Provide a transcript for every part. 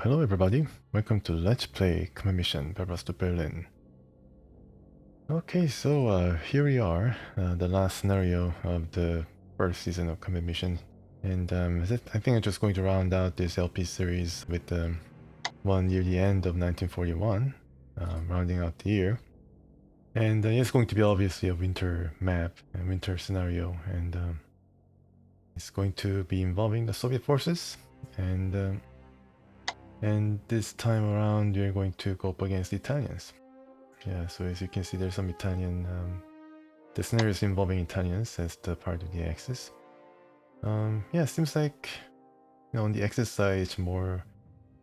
Hello everybody, welcome to Let's Play Command Mission Barbarossa to Berlin. Okay, so here we are, the last scenario of the first season of Command Mission. And I think I'm just going to round out this LP series with one near the end of 1941, rounding out the year. And it's going to be obviously a winter map, a winter scenario, and it's going to be involving the Soviet forces. And this time around, we're going to go up against the Italians. Yeah, so as you can see, there's some Italian, the scenarios involving Italians as the part of the Axis. Yeah, seems like, on the Axis side, it's more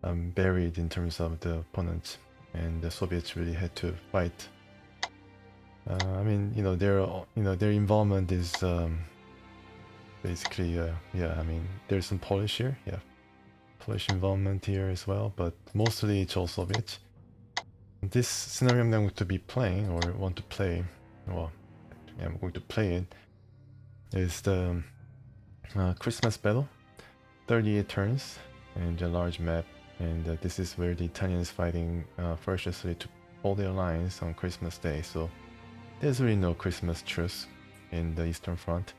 buried in terms of the opponents, and the Soviets really had to fight. I mean, their involvement is basically, yeah, I mean, there's some Polish here, yeah. Polish involvement here as well, but mostly it's all Soviet. This scenario I'm going to be playing, or want to play, well, yeah, I'm going to play it, is the Christmas battle, 38 turns, and a large map, and this is where the Italians fighting ferociously to hold their lines on Christmas Day, so there's really no Christmas truce in the Eastern Front.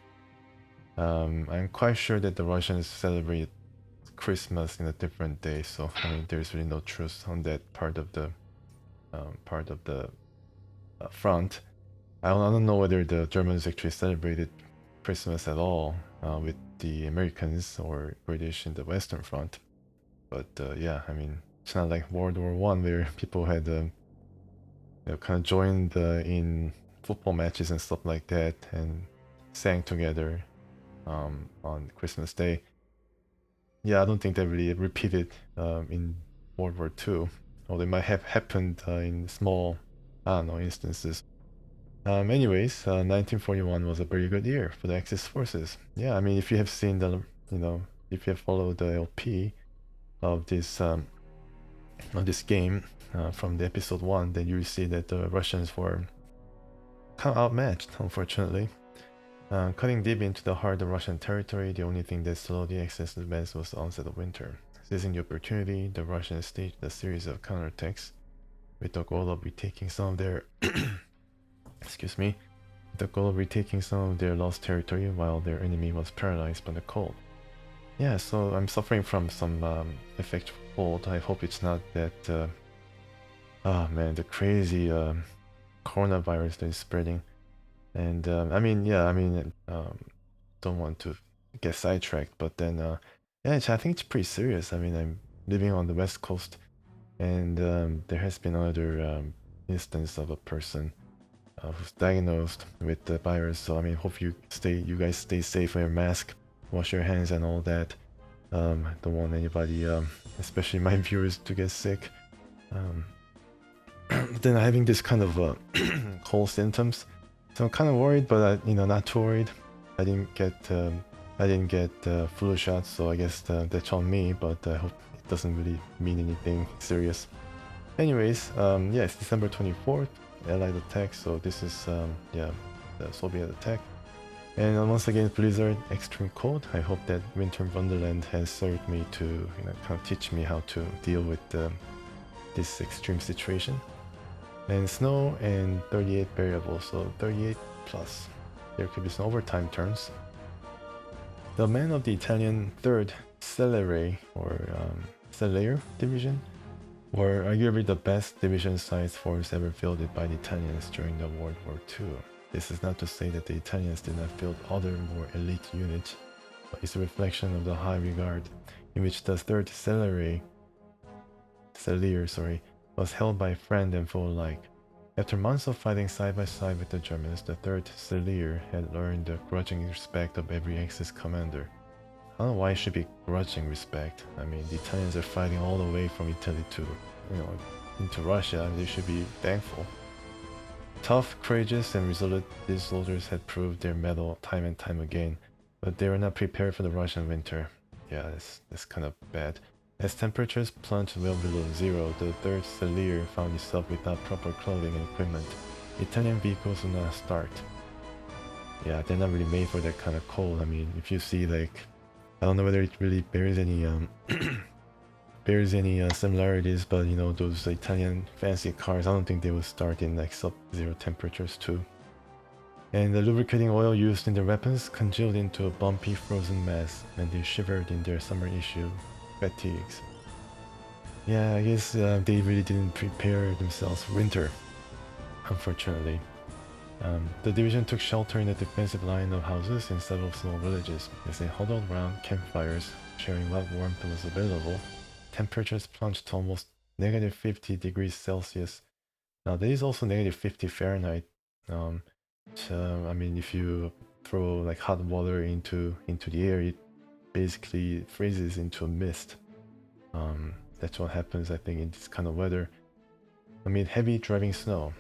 I'm quite sure that the Russians celebrate Christmas in a different day, so I mean there's really no truce on that part of the front. I don't know whether the Germans actually celebrated Christmas at all with the Americans or British in the Western Front, but yeah, I mean it's not like World War One where people had kind of joined in football matches and stuff like that and sang together on Christmas Day. Yeah, I don't think that really repeated in World War II, or it might have happened in small, I don't know, instances. Anyways, 1941 was a very good year for the Axis forces. Yeah, I mean, if you have seen the, if you have followed the LP of this game from the episode 1, then you'll see that the Russians were kind of outmatched, unfortunately. Cutting deep into the heart of Russian territory, the only thing that slowed the Axis advance was the onset of winter. Seizing the opportunity, the Russians staged a series of counterattacks with the goal of retaking some of their lost territory while their enemy was paralyzed by the cold. Yeah, so I'm suffering from some effective cold. I hope it's not that oh man, the crazy coronavirus that is spreading. And I mean, yeah, I mean, don't want to get sidetracked, but then, yeah, I think it's pretty serious. I mean, I'm living on the West Coast, and there has been another instance of a person who's diagnosed with the virus. So I mean, hope you guys stay safe, wear a mask, wash your hands, and all that. I don't want anybody, especially my viewers, to get sick. Then having this kind of cold symptoms. So I'm kind of worried, but not too worried. I didn't get flu shots, so I guess that's on me. But I hope it doesn't really mean anything serious. Anyways, yeah, it's December 24th, Allied attack. So this is yeah, the Soviet attack. And once again, Blizzard, extreme cold. I hope that Winter Wonderland has served me to kind of teach me how to deal with this extreme situation. And snow and 38 variables, so 38 plus. There could be some overtime turns. The men of the Italian 3rd Celere, or Celere division, were arguably the best division-sized force ever fielded by the Italians during the World War II. This is not to say that the Italians did not field other more elite units, but it's a reflection of the high regard in which the 3rd Celere, was held by friend and foe alike. After months of fighting side by side with the Germans, the 3rd Celere had earned the grudging respect of every Axis commander. I don't know why it should be grudging respect. I mean, the Italians are fighting all the way from Italy to, into Russia, and they should be thankful. Tough, courageous, and resolute, these soldiers had proved their mettle time and time again, but they were not prepared for the Russian winter. Yeah, that's kind of bad. As temperatures plunged well below zero, the 3rd Celere found itself without proper clothing and equipment. Italian vehicles would not start. Yeah, they're not really made for that kind of cold. I mean, if you see, like, I don't know whether it really bears any bears any similarities, but you know, those Italian fancy cars, I don't think they will start in like sub-zero temperatures too. And the lubricating oil used in their weapons congealed into a bumpy frozen mass, and they shivered in their summer issue fatigues. Yeah, I guess they really didn't prepare themselves for winter, unfortunately. The division took shelter in a defensive line of houses in several small villages. As they huddled around campfires, sharing what warmth was available, temperatures plunged to almost negative 50 degrees Celsius. Now, there is also negative 50 Fahrenheit. So, I mean, if you throw like hot water into the air, it basically freezes into a mist. That's what happens, I think, in this kind of weather. Amid heavy driving snow,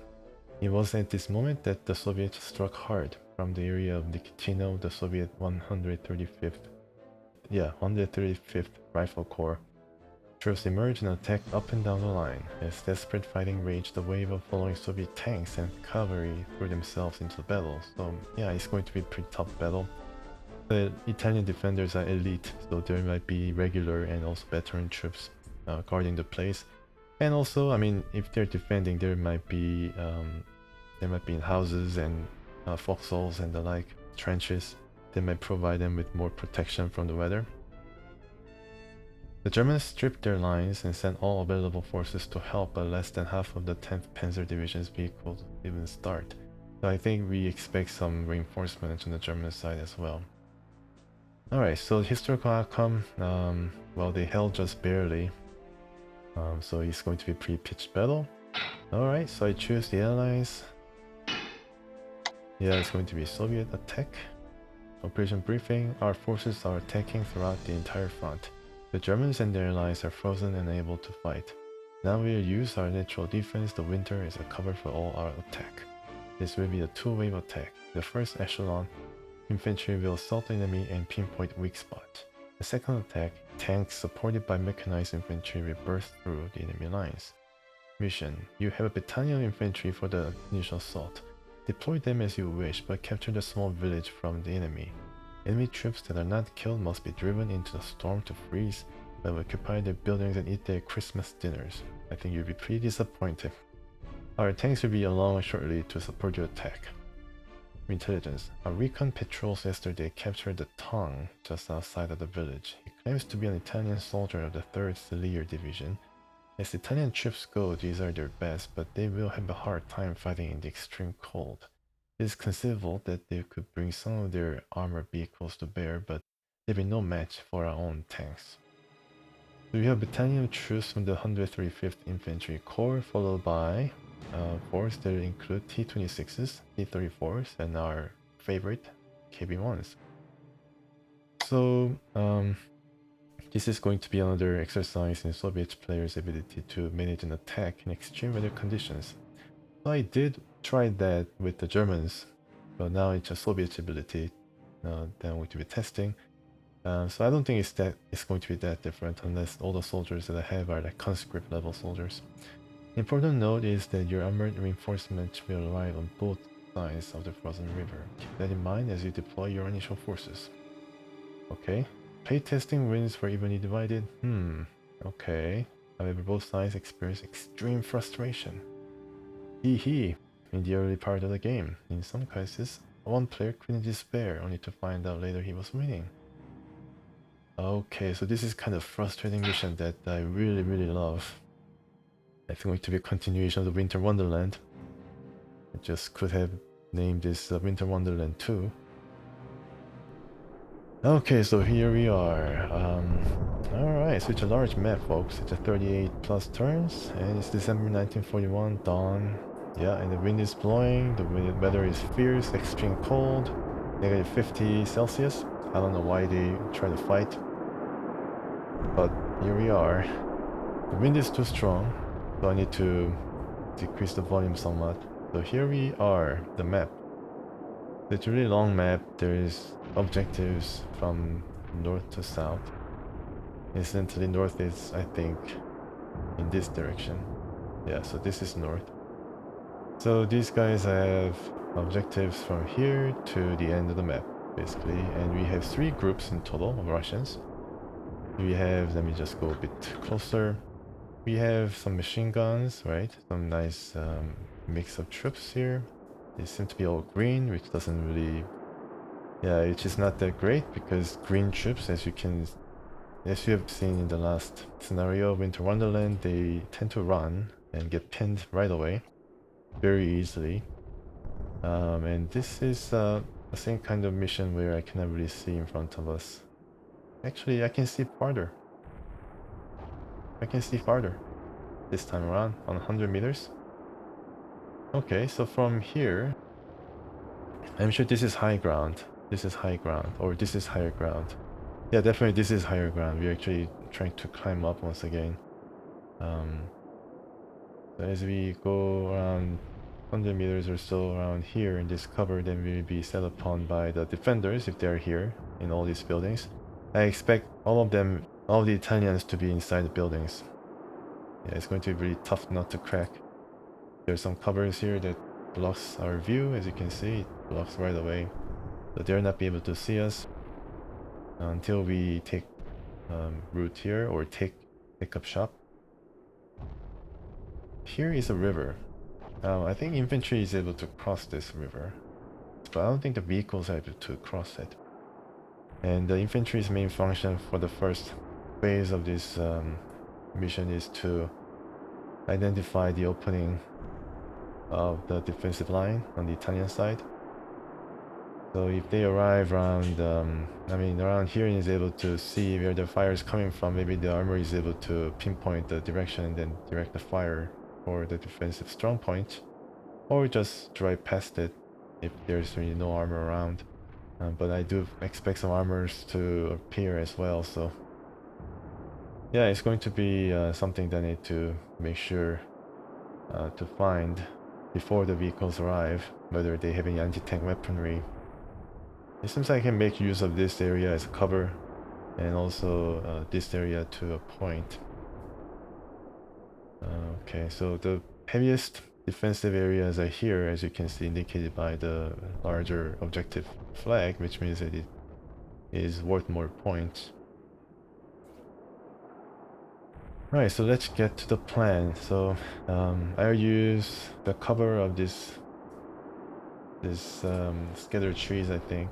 it was at this moment that the Soviets struck hard from the area of Nikitino, the Soviet 135th Rifle Corps. Troops emerged and attacked up and down the line. As desperate fighting raged, a wave of following Soviet tanks and cavalry threw themselves into the battle. So yeah, it's going to be a pretty tough battle. The Italian defenders are elite, so there might be regular and also veteran troops guarding the place. And also, I mean, if they're defending, there might be in houses and foxholes and the like, trenches. They might provide them with more protection from the weather. The Germans stripped their lines and sent all available forces to help, but less than half of the 10th Panzer Division's vehicles even start. So I think we expect some reinforcements on the German side as well. Alright, so historical outcome, well, they held just barely. So it's going to be a pre-pitched battle. Alright, so I choose the allies. Yeah, it's going to be Soviet attack. Operation briefing. Our forces are attacking throughout the entire front. The Germans and their allies are frozen and unable to fight. Now we'll use our natural defense. The winter as a cover for all our attack. This will be a two-wave attack. The first echelon, infantry will assault the enemy and pinpoint weak spot. The second attack, tanks supported by mechanized infantry will burst through the enemy lines. Mission: you have a battalion of infantry for the initial assault. Deploy them as you wish, but capture the small village from the enemy. Enemy troops that are not killed must be driven into the storm to freeze, but will occupy their buildings and eat their Christmas dinners. I think you'll be pretty disappointed. Our tanks will be along shortly to support your attack. Intelligence. Our recon patrols yesterday captured the tongue just outside of the village. He claims to be an Italian soldier of the 3rd Celere division. As Italian troops go, these are their best, but they will have a hard time fighting in the extreme cold. It is conceivable that they could bring some of their armored vehicles to bear, but there'll be no match for our own tanks. So we have a battalion of troops from the 135th Infantry Corps, followed by force that include T-26s, T-34s, and our favorite KB-1s. So this is going to be another exercise in Soviet players' ability to manage an attack in extreme weather conditions. So I did try that with the Germans, but now it's a Soviet ability that I'm going to be testing. So I don't think it's going to be that different unless all the soldiers that I have are like conscript level soldiers. Important note is that your armored reinforcements will arrive on both sides of the frozen river. Keep that in mind as you deploy your initial forces. Okay. Playtesting wins were evenly divided. Okay. However, both sides experience extreme frustration. Hee. In the early part of the game, in some cases, one player couldn't despair only to find out later he was winning. Okay, so this is kind of frustrating mission that I really love. It's going to be a continuation of the Winter Wonderland. I just could have named this Winter Wonderland 2. Okay, so here we are. Alright, so it's a large map, folks. It's a 38 plus turns, and it's December 1941, dawn. Yeah, and the wind is blowing, the weather is fierce, extreme cold, negative 50 Celsius. I don't know why they try to fight, but here we are. The wind is too strong, so I need to decrease the volume somewhat. So here we are, the map. It's a really long map. There's objectives from north to south. Incidentally, north is, I think, in this direction. Yeah, so this is north. So these guys have objectives from here to the end of the map, basically. And we have 3 groups in total of Russians. We have, let me just go a bit closer. We have some machine guns, right? Some nice mix of troops here. They seem to be all green, which doesn't really, yeah, which is not that great because green troops, as you have seen in the last scenario, Winter Wonderland, they tend to run and get pinned right away, very easily. And this is the same kind of mission where I cannot really see in front of us. Actually, I can see farther. I can see farther this time around on 100 meters. Okay, so from here, I'm sure this is high ground. This is high ground, or this is higher ground. Yeah, definitely this is higher ground. We're actually trying to climb up once again. So as we go around 100 meters or so around here in this cover, then we'll be set upon by the defenders if they're here in all these buildings. I expect all of them, all of the Italians to be inside the buildings. Yeah, it's going to be really tough not to crack. There's some covers here that blocks our view, as you can see, it blocks right away. So they'll not be able to see us until we take route here or pick up shop. Here is a river. I think infantry is able to cross this river, but I don't think the vehicles are able to cross it. And the infantry's main function for the first phase of this mission is to identify the opening of the defensive line on the Italian side. So if they arrive around, around here and is able to see where the fire is coming from, maybe the armor is able to pinpoint the direction and then direct the fire for the defensive strong point, or just drive past it if there's really no armor around. But I do expect some armors to appear as well, so yeah, it's going to be something that I need to make sure to find before the vehicles arrive, whether they have any anti-tank weaponry. It seems like I can make use of this area as a cover, and also this area to a point. Okay, so the heaviest defensive areas are here, as you can see, indicated by the larger objective flag, which means that it is worth more points. Right, so let's get to the plan. So I'll use the cover of this scattered trees, I think.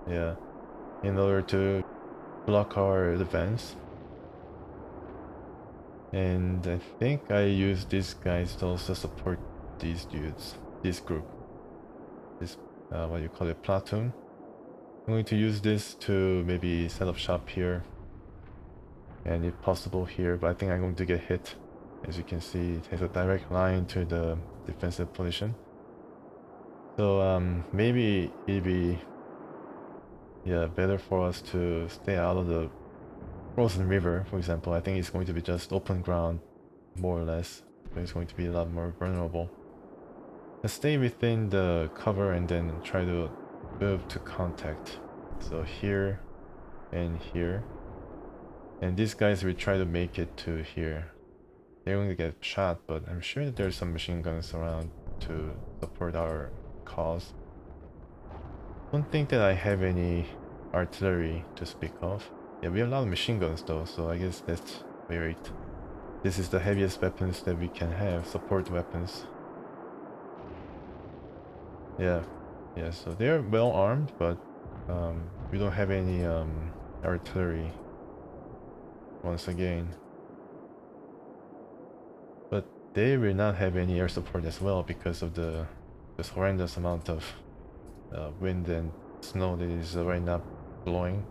Yeah, in order to block our advance. And I think I use these guys to also support these dudes, this group, this what you call it, platoon. I'm going to use this to maybe set up shop here, and if possible here, but I think I'm going to get hit. As you can see, it has a direct line to the defensive position. So maybe it'd be better for us to stay out of the frozen river, for example. I think it's going to be just open ground, more or less. So it's going to be a lot more vulnerable. Let's stay within the cover and then try to move to contact. So here and here. And these guys will try to make it to here. They're going to get shot, but I'm sure that there's some machine guns around to support our cause. Don't think that I have any artillery to speak of. Yeah, we have a lot of machine guns though, so I guess that's great. This is the heaviest weapons that we can have, support weapons. Yeah, so they're well armed, but we don't have any artillery once again. But they will not have any air support as well because of this horrendous amount of wind and snow that is right now blowing.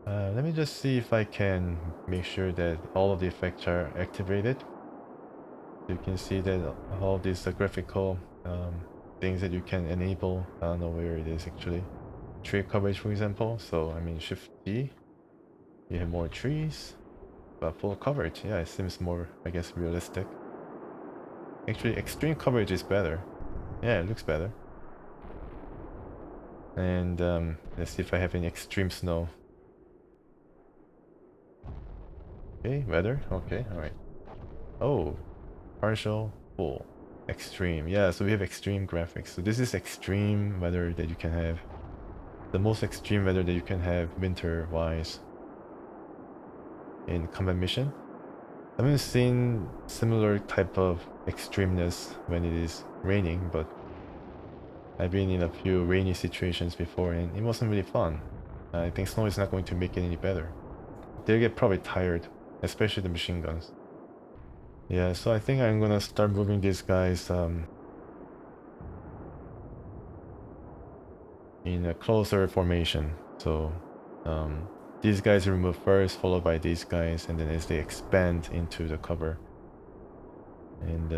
Let me just see if I can make sure that all of the effects are activated. You can see that all of these graphical things that you can enable. I don't know where it is actually. Tree coverage, for example. So I mean, Shift D. You have more trees, but full coverage. Yeah, it seems more, I guess, realistic. Actually, extreme coverage is better. Yeah, it looks better. And let's see if I have any extreme snow. Okay, weather. Okay, alright. Oh, partial, full, extreme. Yeah, so we have extreme graphics. So this is extreme weather that you can have. The most extreme weather that you can have winter-wise. in combat mission. I haven't seen similar type of extremeness when it is raining, but I've been in a few rainy situations before and it wasn't really fun. I think snow is not going to make it any better. They'll get probably tired, especially the machine guns. Yeah, so I think I'm gonna start moving these guys in a closer formation. So these guys remove first, followed by these guys, and then as they expand into the cover. And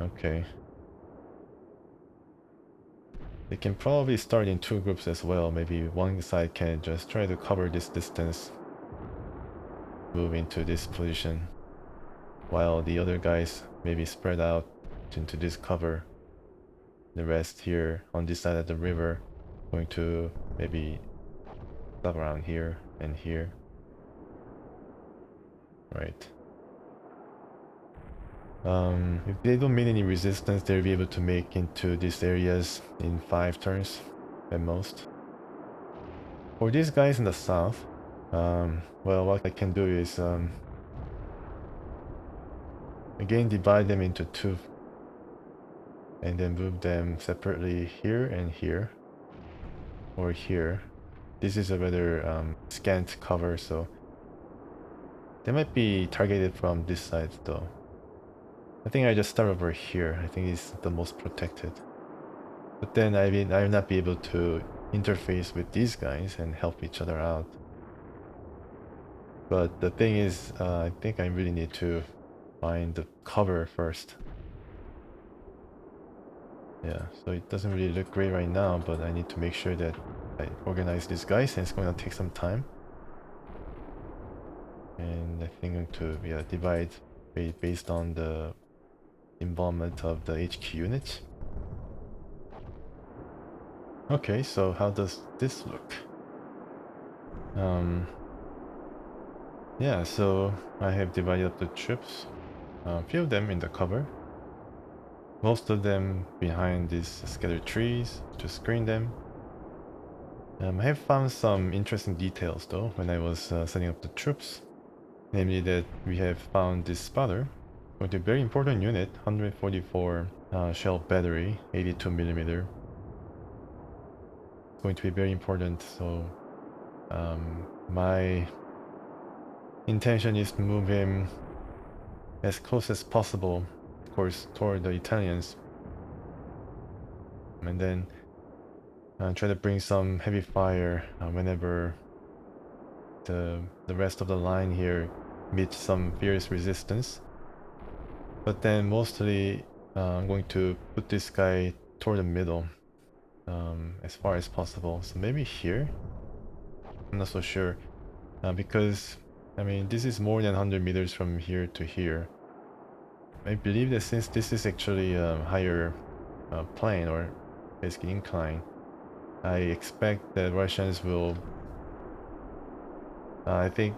okay. They can probably start in two groups as well. Maybe one side can just try to cover this distance, move into this position, while the other guys maybe spread out into this cover. The rest here on this side of the river, going to maybe stop around here and here. Right. If they don't meet any resistance, they'll be able to make into these areas in 5 turns at most. For these guys in the south, well, what I can do is again divide them into 2 and then move them separately here and here, or here. This is a rather scant cover, so they might be targeted from this side though. I think I just start over here. I think it's the most protected. But then I'll not be able to interface with these guys and help each other out. But the thing is, I think I really need to find the cover first. Yeah, so it doesn't really look great right now, but I need to make sure that I organize these guys, and it's going to take some time. And I think I'm going to divide based on the involvement of the HQ unit. Okay, so how does this look? Yeah, so I have divided up the troops, a few of them in the cover, most of them behind these scattered trees to screen them. I have found some interesting details though when I was setting up the troops, namely that we have found this spotter, going to be a very important unit, 144 shell battery, 82mm. Going to be very important, so my intention is to move him as close as possible, of course, toward the Italians, and then try to bring some heavy fire whenever the rest of the line here meets some fierce resistance. But then mostly I'm going to put this guy toward the middle as far as possible. So maybe here? I'm not so sure because I mean this is more than 100 meters from here to here. I believe that since this is actually a higher plane or basically incline, I expect that Russians will I think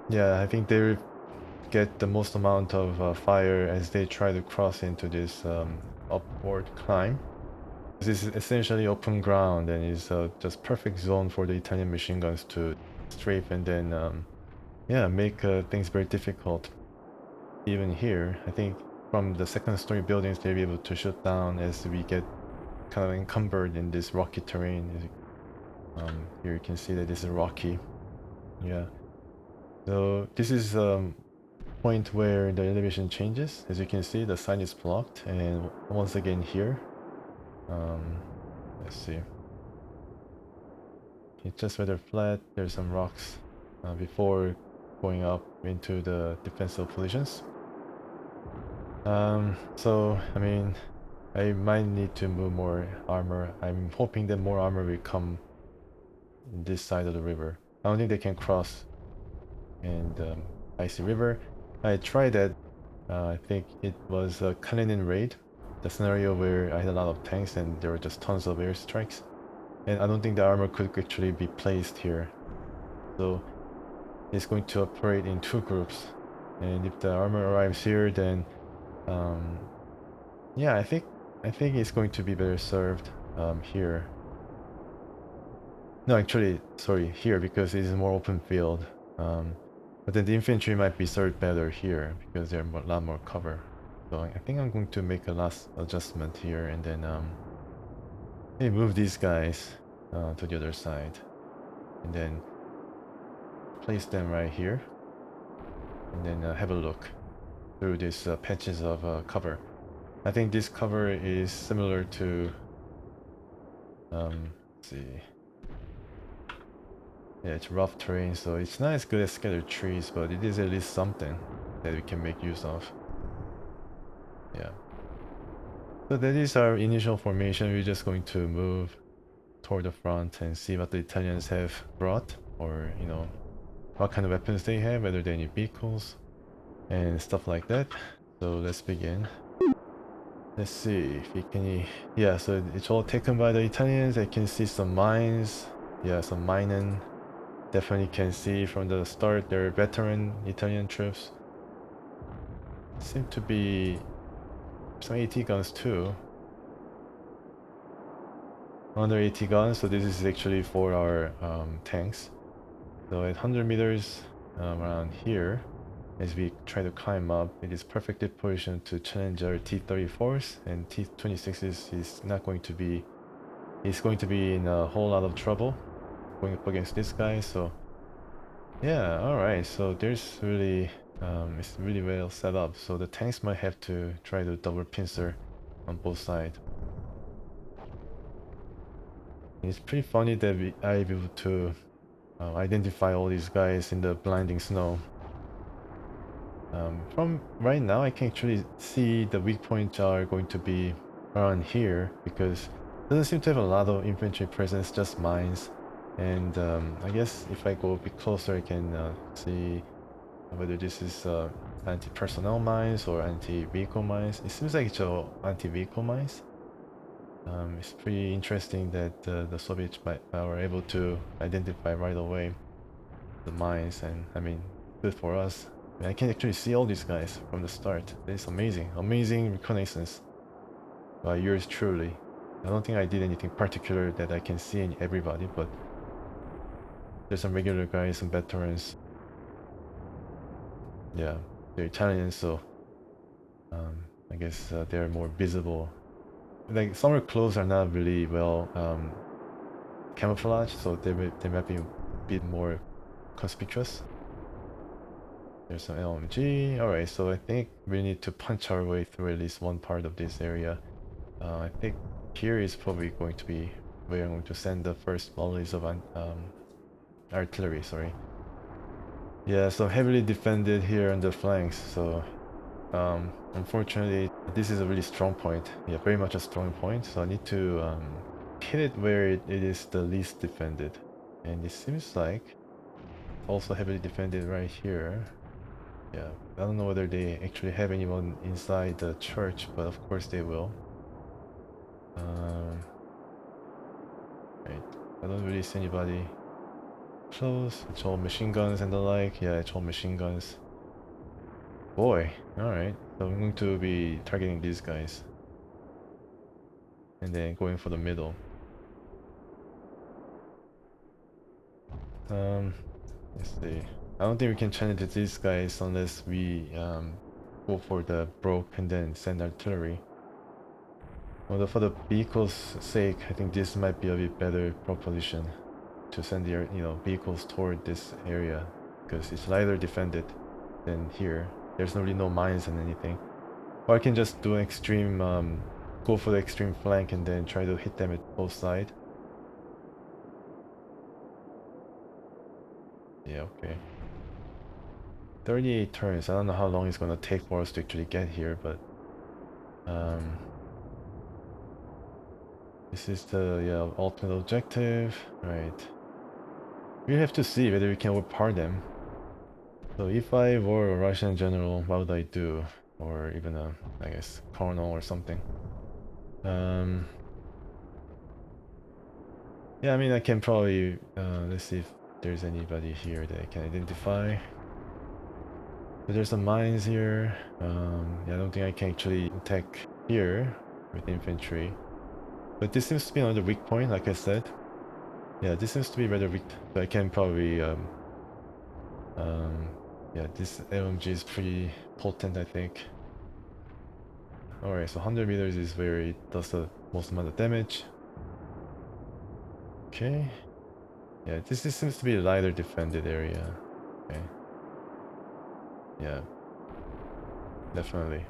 they'll get the most amount of fire as they try to cross into this upward climb. This is essentially open ground and is just perfect zone for the Italian machine guns to strafe and then make things very difficult. Even here, I think from the second story buildings they'll be able to shoot down as we get kind of encumbered in this rocky terrain. Here you can see that this is rocky. Yeah. So this is point where the elevation changes. As you can see, the sign is blocked, and once again here, let's see, it's just rather flat. There's some rocks before going up into the defensive positions. So I mean, I might need to move more armor. I'm hoping that more armor will come this side of the river. I don't think they can cross and icy river. I tried that. I think it was a Kalinin raid, the scenario where I had a lot of tanks and there were just tons of airstrikes, and I don't think the armor could actually be placed here. So it's going to operate in 2 groups, and if the armor arrives here, then yeah, I think it's going to be better served here. No, actually, sorry, here because it is more open field. But then the infantry might be served better here because they're a lot more cover. So I think I'm going to make a last adjustment here and then maybe move these guys to the other side and then place them right here and then have a look through these patches of cover. I think this cover is similar to let's see. Yeah, it's rough terrain, so it's not as good as scattered trees, but it is at least something that we can make use of. Yeah. So that is our initial formation. We're just going to move toward the front and see what the Italians have brought, or you know, what kind of weapons they have, whether they need vehicles and stuff like that. So let's begin. Let's see if we can. Yeah, so it's all taken by the Italians. I can see some mines. Yeah, some mining. Definitely can see from the start they're veteran Italian troops. Seem to be some AT guns too. Under AT guns, so this is actually for our tanks. So at 100 meters around here, as we try to climb up, it is perfectly positioned to challenge our T-34s, and T-26 is not going to be. It's going to be in a whole lot of trouble going up against this guy. So yeah, all right. So there's really, it's really well set up. So the tanks might have to try to double pincer on both sides. It's pretty funny that I'm able to identify all these guys in the blinding snow. From right now, I can actually see the weak points are going to be around here because it doesn't seem to have a lot of infantry presence, just mines. And I guess if I go a bit closer, I can see whether this is anti-personnel mines or anti-vehicle mines. It seems like it's anti-vehicle mines. It's pretty interesting that the Soviets were able to identify right away the mines, and I mean, good for us. I mean, I can actually see all these guys from the start. It's amazing, amazing reconnaissance by yours truly. I don't think I did anything particular that I can see in everybody, but there's some regular guys, some veterans. Yeah, they're Italians, so I guess they're more visible. Like summer clothes are not really well camouflaged, so they might be a bit more conspicuous. There's some LMG. Alright, so I think we need to punch our way through at least one part of this area. I think here is probably going to be where I'm going to send the first volleys of artillery, sorry. Yeah, so heavily defended here on the flanks, so unfortunately this is a really strong point. Yeah, very much a strong point, so I need to hit it where it is the least defended. And it seems like also heavily defended right here. Yeah, I don't know whether they actually have anyone inside the church, but of course they will. Right, I don't really see anybody close. It's all machine guns and the like. Yeah, it's all machine guns. Boy, alright. So I'm going to be targeting these guys. And then going for the middle. Let's see. I don't think we can challenge these guys unless we go for the broke and then send artillery. Although for the vehicles' sake, I think this might be a bit better proposition to send the vehicles toward this area because it's lighter defended than here. There's really no mines and anything. Or I can just do an extreme, go for the extreme flank and then try to hit them at both sides. Yeah, okay. 38 turns. I don't know how long it's gonna take for us to actually get here, but this is the ultimate objective, right? We have to see whether we can overpower them. So if I were a Russian general, what would I do? Or even a, I guess, colonel or something. Yeah, I mean, I can probably, let's see if there's anybody here that I can identify. But there's some mines here. Yeah, I don't think I can actually attack here with infantry. But this seems to be another weak point, like I said. Yeah, this seems to be rather weak. So I can probably yeah, this LMG is pretty potent, I think. Alright, so 100 meters is where it does the most amount of damage. Okay. Yeah, this seems to be a lighter defended area. Okay. Yeah, definitely.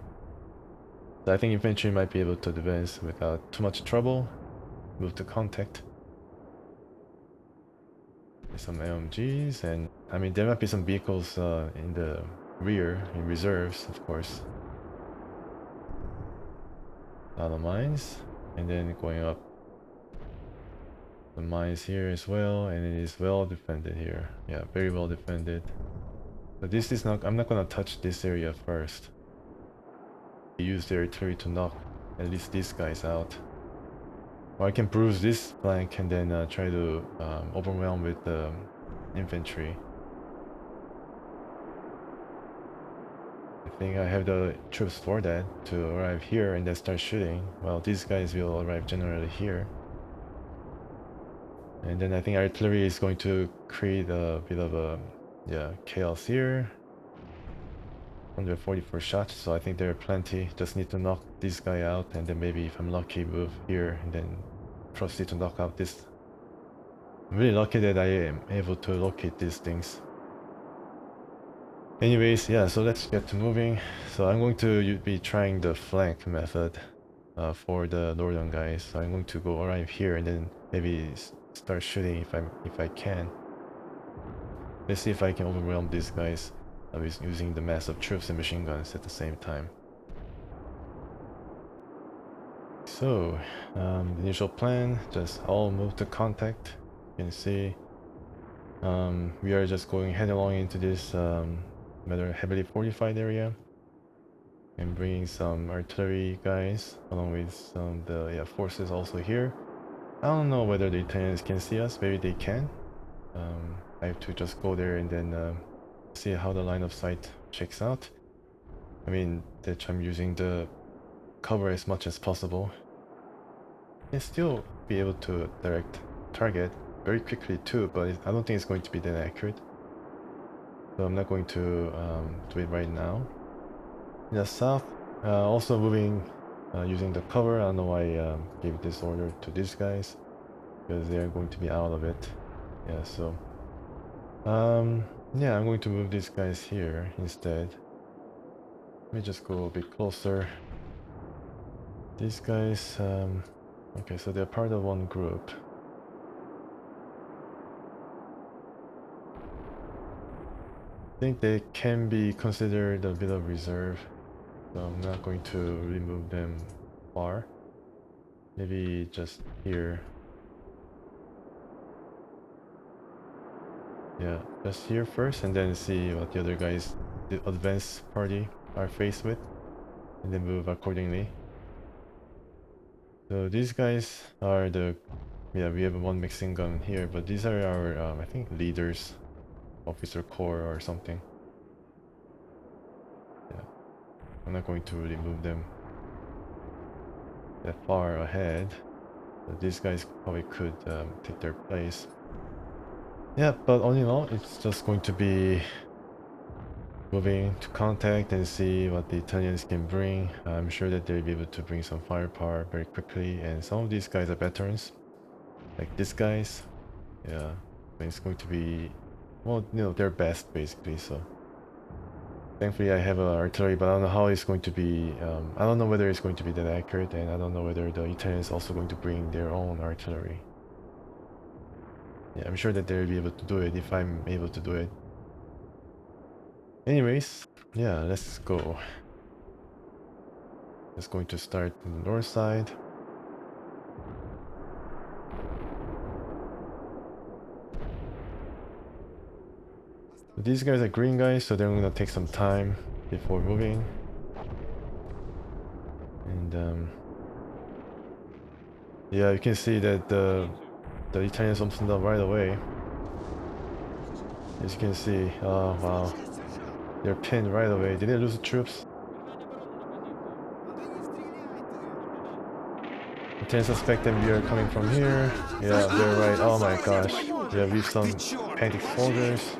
So I think infantry might be able to advance without too much trouble. Move to contact. Some LMGs, and I mean there might be some vehicles in the rear, in reserves, of course. A lot of mines, and then going up. The mines here as well, and it is well defended here. Yeah, very well defended. But this is not, I'm not gonna touch this area first. Use the artillery to knock at least these guys out. Or I can bruise this flank and then try to overwhelm with the infantry. I think I have the troops for that to arrive here and then start shooting. Well, these guys will arrive generally here. And then I think artillery is going to create a bit of a chaos here. 144 shots, so I think there are plenty. Just need to knock this guy out, and then maybe if I'm lucky, move here and then proceed to knock out this. I'm really lucky that I am able to locate these things. Anyways, yeah, so let's get to moving. So I'm going to be trying the flank method for the northern guys. So I'm going to go arrive here and then maybe start shooting if I can. Let's see if I can overwhelm these guys using the mass of troops and machine guns at the same time. So, the initial plan, just all move to contact. You can see we are just going headlong into this rather heavily fortified area and bringing some artillery guys along with some of the forces also here. I don't know whether the Italians can see us, maybe they can. I have to just go there and then see how the line of sight checks out. I mean, that I'm using the cover as much as possible. And still be able to direct target very quickly too, but I don't think it's going to be that accurate. So I'm not going to do it right now. In the south, also moving using the cover. I don't know why I gave this order to these guys, because they are going to be out of it. Yeah, so yeah, I'm going to move these guys here instead. Let me just go a bit closer. These guys, okay, so they're part of one group. I think they can be considered a bit of reserve, so I'm not going to remove them far. Maybe just here. Yeah, just here first and then see what the other guys, the advanced party, are faced with, and then move accordingly. So these guys are the, yeah, we have one mixing gun here, but these are our, I think, leaders, officer corps or something. Yeah, I'm not going to really move them that far ahead. But these guys probably could take their place. Yeah, but all in all, it's just going to be moving to contact and see what the Italians can bring. I'm sure that they'll be able to bring some firepower very quickly, and some of these guys are veterans, like these guys. Yeah, it's going to be, well, you know, their best basically. So thankfully I have artillery, but I don't know how it's going to be. I don't know whether it's going to be that accurate, and I don't know whether the Italians also going to bring their own artillery. Yeah, I'm sure that they'll be able to do it if I'm able to do it. Anyways, yeah, let's go. Just going to start on the north side. These guys are green guys, so they're gonna take some time before moving. And yeah, you can see that the Italians opened up right away. As you can see, oh wow, they're pinned right away. Did they lose the troops? Ten suspect them we are coming from here. Yeah, they're right. Oh my gosh. Yeah, we've some panic soldiers.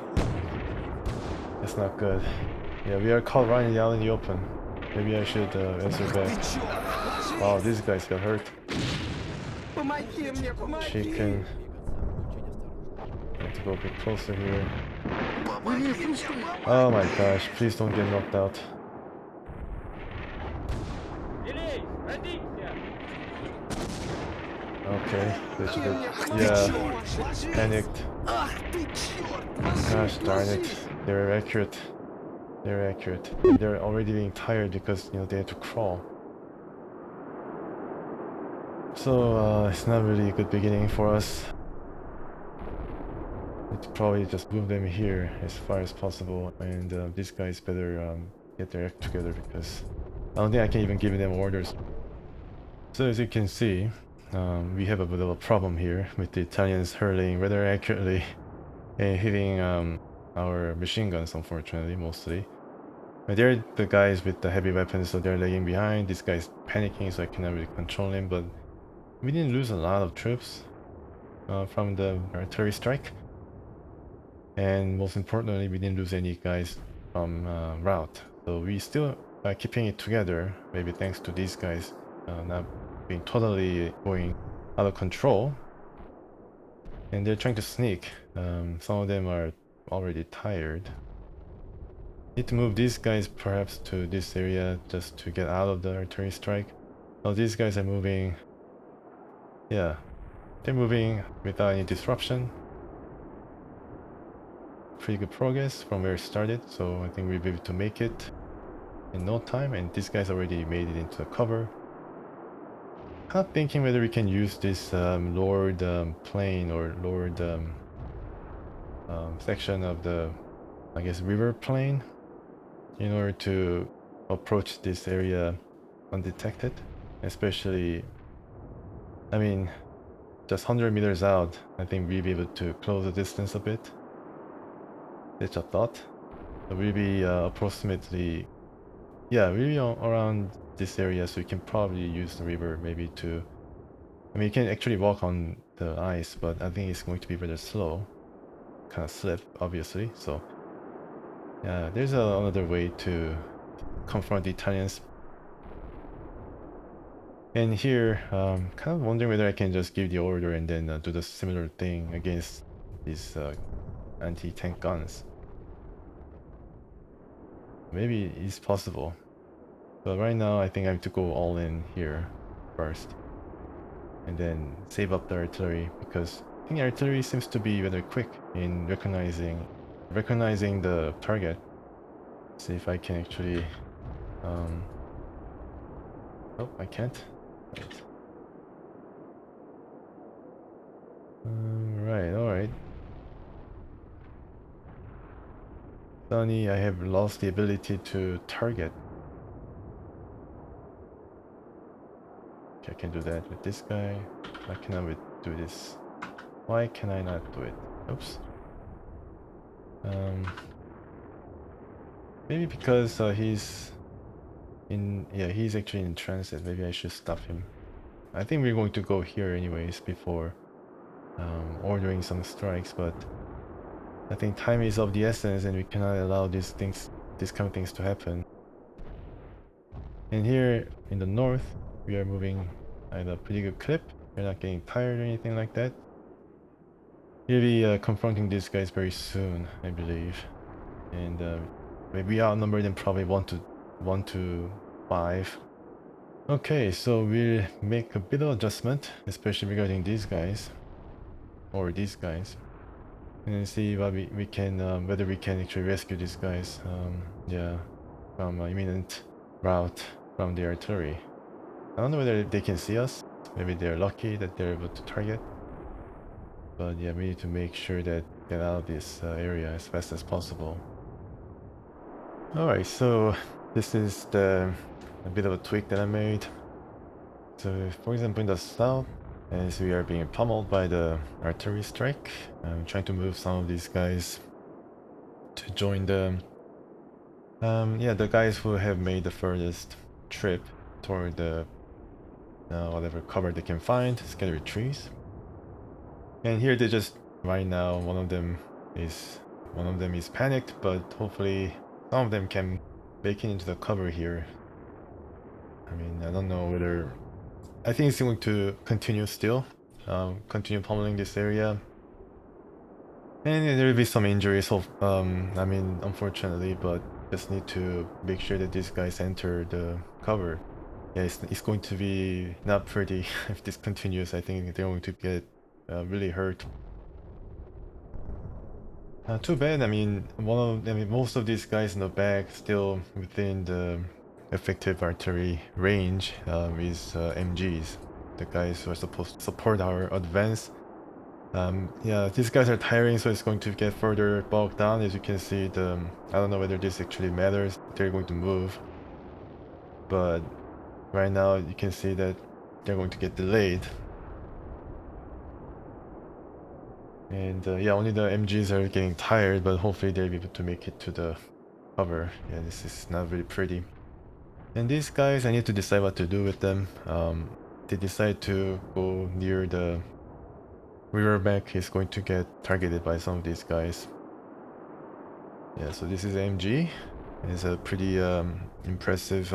That's not good. Yeah, we are caught right out in the open. Maybe I should answer back. Wow, these guys got hurt. Chicken. I have to go a bit closer here. Oh my gosh, please don't get knocked out. Okay, that's a bit, yeah, panicked. Gosh darn it, they're accurate. They're accurate. They're already being tired because, you know, they had to crawl. So, it's not really a good beginning for us. Need to probably just move them here as far as possible, and these guys better get their act together because I don't think I can even give them orders. So as you can see, we have a bit of a problem here with the Italians hurling rather accurately and hitting our machine guns, unfortunately, mostly. But they're the guys with the heavy weapons, so they're lagging behind. This guy's panicking, so I cannot really control him, but we didn't lose a lot of troops from the artillery strike. And most importantly, we didn't lose any guys from route. So we still are keeping it together, maybe thanks to these guys not being totally going out of control. And they're trying to sneak. Some of them are already tired. Need to move these guys perhaps to this area just to get out of the artillery strike. Oh, these guys are moving. Yeah, they're moving without any disruption. Pretty good progress from where it started, so I think we'll be able to make it in no time, and these guys already made it into the cover. Kind of thinking whether we can use this lowered plane or lowered section of the, I guess, river plane in order to approach this area undetected, especially, I mean, just 100 meters out, I think we'll be able to close the distance a bit. That's a thought. So we'll be approximately, yeah, we'll be around this area, so you can probably use the river maybe to, I mean, you can actually walk on the ice, but I think it's going to be rather slow. Kind of slip, obviously, so yeah, there's another way to confront the Italians. And here, kind of wondering whether I can just give the order and then do the similar thing against these anti-tank guns. Maybe it's possible. But right now, I think I have to go all in here first. And then save up the artillery, because I think artillery seems to be rather quick in recognizing the target. See if I can actually... oh, I can't. Right. Alright. Sunny, I have lost the ability to target. Okay, I can do that with this guy. Why can I do this? Why can I not do it? Oops. Maybe because he's in... yeah, he's actually in transit. Maybe I should stop him. I think we're going to go here anyways before ordering some strikes, but I think time is of the essence and we cannot allow these kind of things to happen. And here in the north, we are moving at a pretty good clip. We're not getting tired or anything like that. We'll be confronting these guys very soon, I believe. And we outnumber them probably 1 to 5. Okay, so we'll make a bit of adjustment, especially regarding these guys. Or these guys. And see what we can, whether we can actually rescue these guys, yeah, from imminent route from the artillery. I don't know whether they can see us. Maybe they're lucky that they're able to target. But yeah, we need to make sure that get out of this area as fast as possible. Alright, so this is a bit of a tweak that I made. So for example, in the south, as we are being pummeled by the artillery strike, I'm trying to move some of these guys to join the yeah, the guys who have made the furthest trip toward the whatever cover they can find, scatter trees. And here they just right now one of them is panicked, but hopefully some of them can make it into the cover here. I mean, I don't know whether I think it's going to continue still, continue pummeling this area. And there will be some injuries, so, I mean, unfortunately, but just need to make sure that these guys enter the cover. Yeah, it's going to be not pretty if this continues. I think they're going to get really hurt. Too bad. I mean, most of these guys in the back still within the effective artillery range is MGs, the guys who are supposed to support our advance. Yeah, these guys are tiring, so it's going to get further bogged down. As you can see, I don't know whether this actually matters. They're going to move, but right now you can see that they're going to get delayed. And yeah, only the MGs are getting tired, but hopefully they'll be able to make it to the cover. Yeah, this is not really pretty. And these guys, I need to decide what to do with them. They decide to go near the riverbank. Is going to get targeted by some of these guys. Yeah, so this is MG. It's a pretty impressive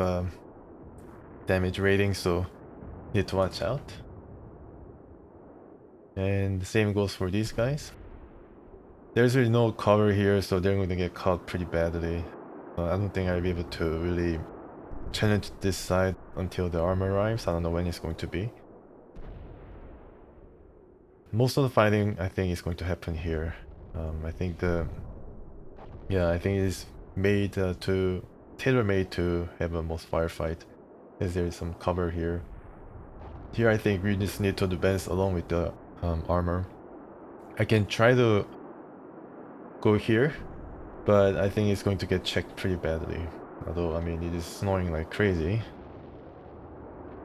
damage rating, so need to watch out. And the same goes for these guys. There's really no cover here, so they're going to get caught pretty badly. I don't think I'll be able to really challenge this side until the armor arrives. I don't know when it's going to be. Most of the fighting, I think, is going to happen here. I think I think it is made tailor-made to have a most firefight, as there is some cover here. Here, I think we just need to advance along with the armor. I can try to go here, but I think it's going to get checked pretty badly. Although, I mean, it is snowing like crazy.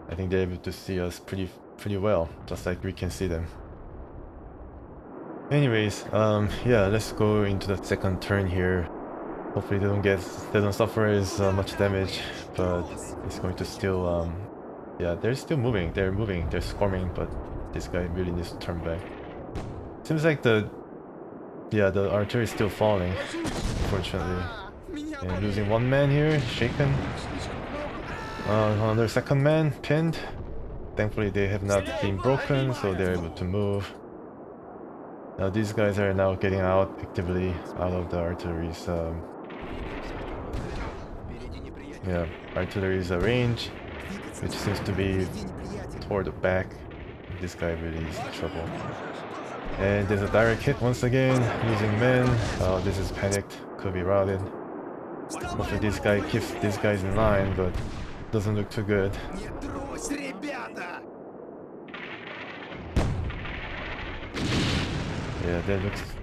I think they're able to see us pretty well, just like we can see them. Anyways, yeah, let's go into the second turn here. Hopefully they don't suffer as much damage, but it's going to still, yeah, they're still moving, they're swarming, but this guy really needs to turn back. Seems like the artillery is still falling, unfortunately. And losing one man here, shaken. Another second man, pinned. Thankfully they have not been broken, so they're able to move. Now these guys are now getting out actively out of the artillery's artillery's range, which seems to be toward the back. This guy really is in trouble. And there's a direct hit once again, losing men. This is panicked, could be routed. Hopefully this guy keeps these guys in line, but doesn't look too good.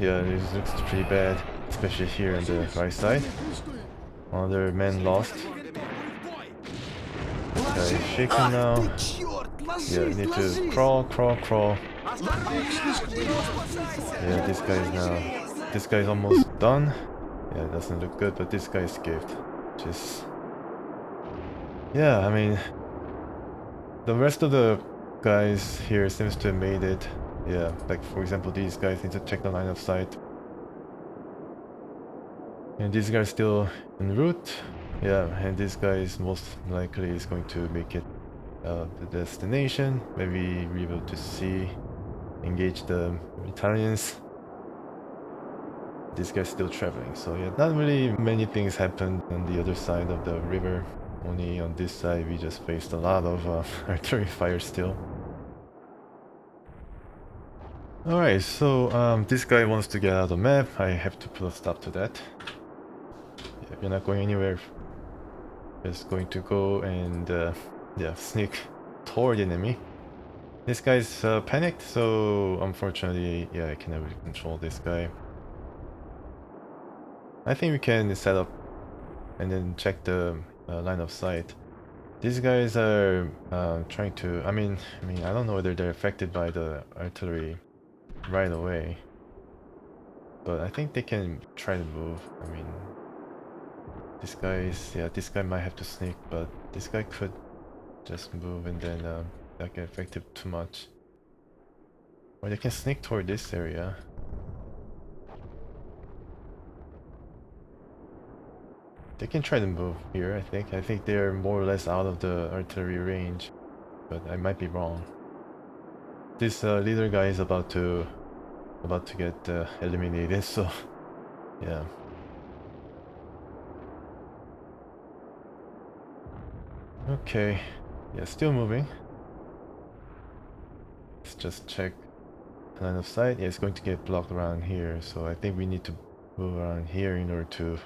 Yeah, this looks pretty bad, especially here on the right side. Another man lost. This guy is shaken now. Yeah, you need to crawl. Yeah, this guy is almost done. Yeah, it doesn't look good, but this guy escaped. Yeah, I mean, the rest of the guys here seems to have made it. Yeah, like for example, these guys need to check the line of sight. And this guy is still en route. Yeah, and this guy is most likely is going to make it the destination. Maybe be able to see, engage the Italians. This guy's still traveling, so yeah, not really many things happened on the other side of the river. Only on this side we just faced a lot of artillery fire still. Alright, so this guy wants to get out of the map. I have to put a stop to that. Yeah, we're not going anywhere. Just going to go and sneak toward the enemy. This guy's panicked, so unfortunately, yeah, I cannot really control this guy. I think we can set up and then check the line of sight. These guys are trying to. I mean, I don't know whether they're affected by the artillery right away, but I think they can try to move. I mean, this guy might have to sneak, but this guy could just move and then that get effective too much. Or they can sneak toward this area. They can try to move here, I think. I think they're more or less out of the artillery range. But I might be wrong. This leader guy is about to get eliminated, so yeah. Okay, yeah, still moving. Let's just check line of sight. Yeah, it's going to get blocked around here, so I think we need to move around here in order to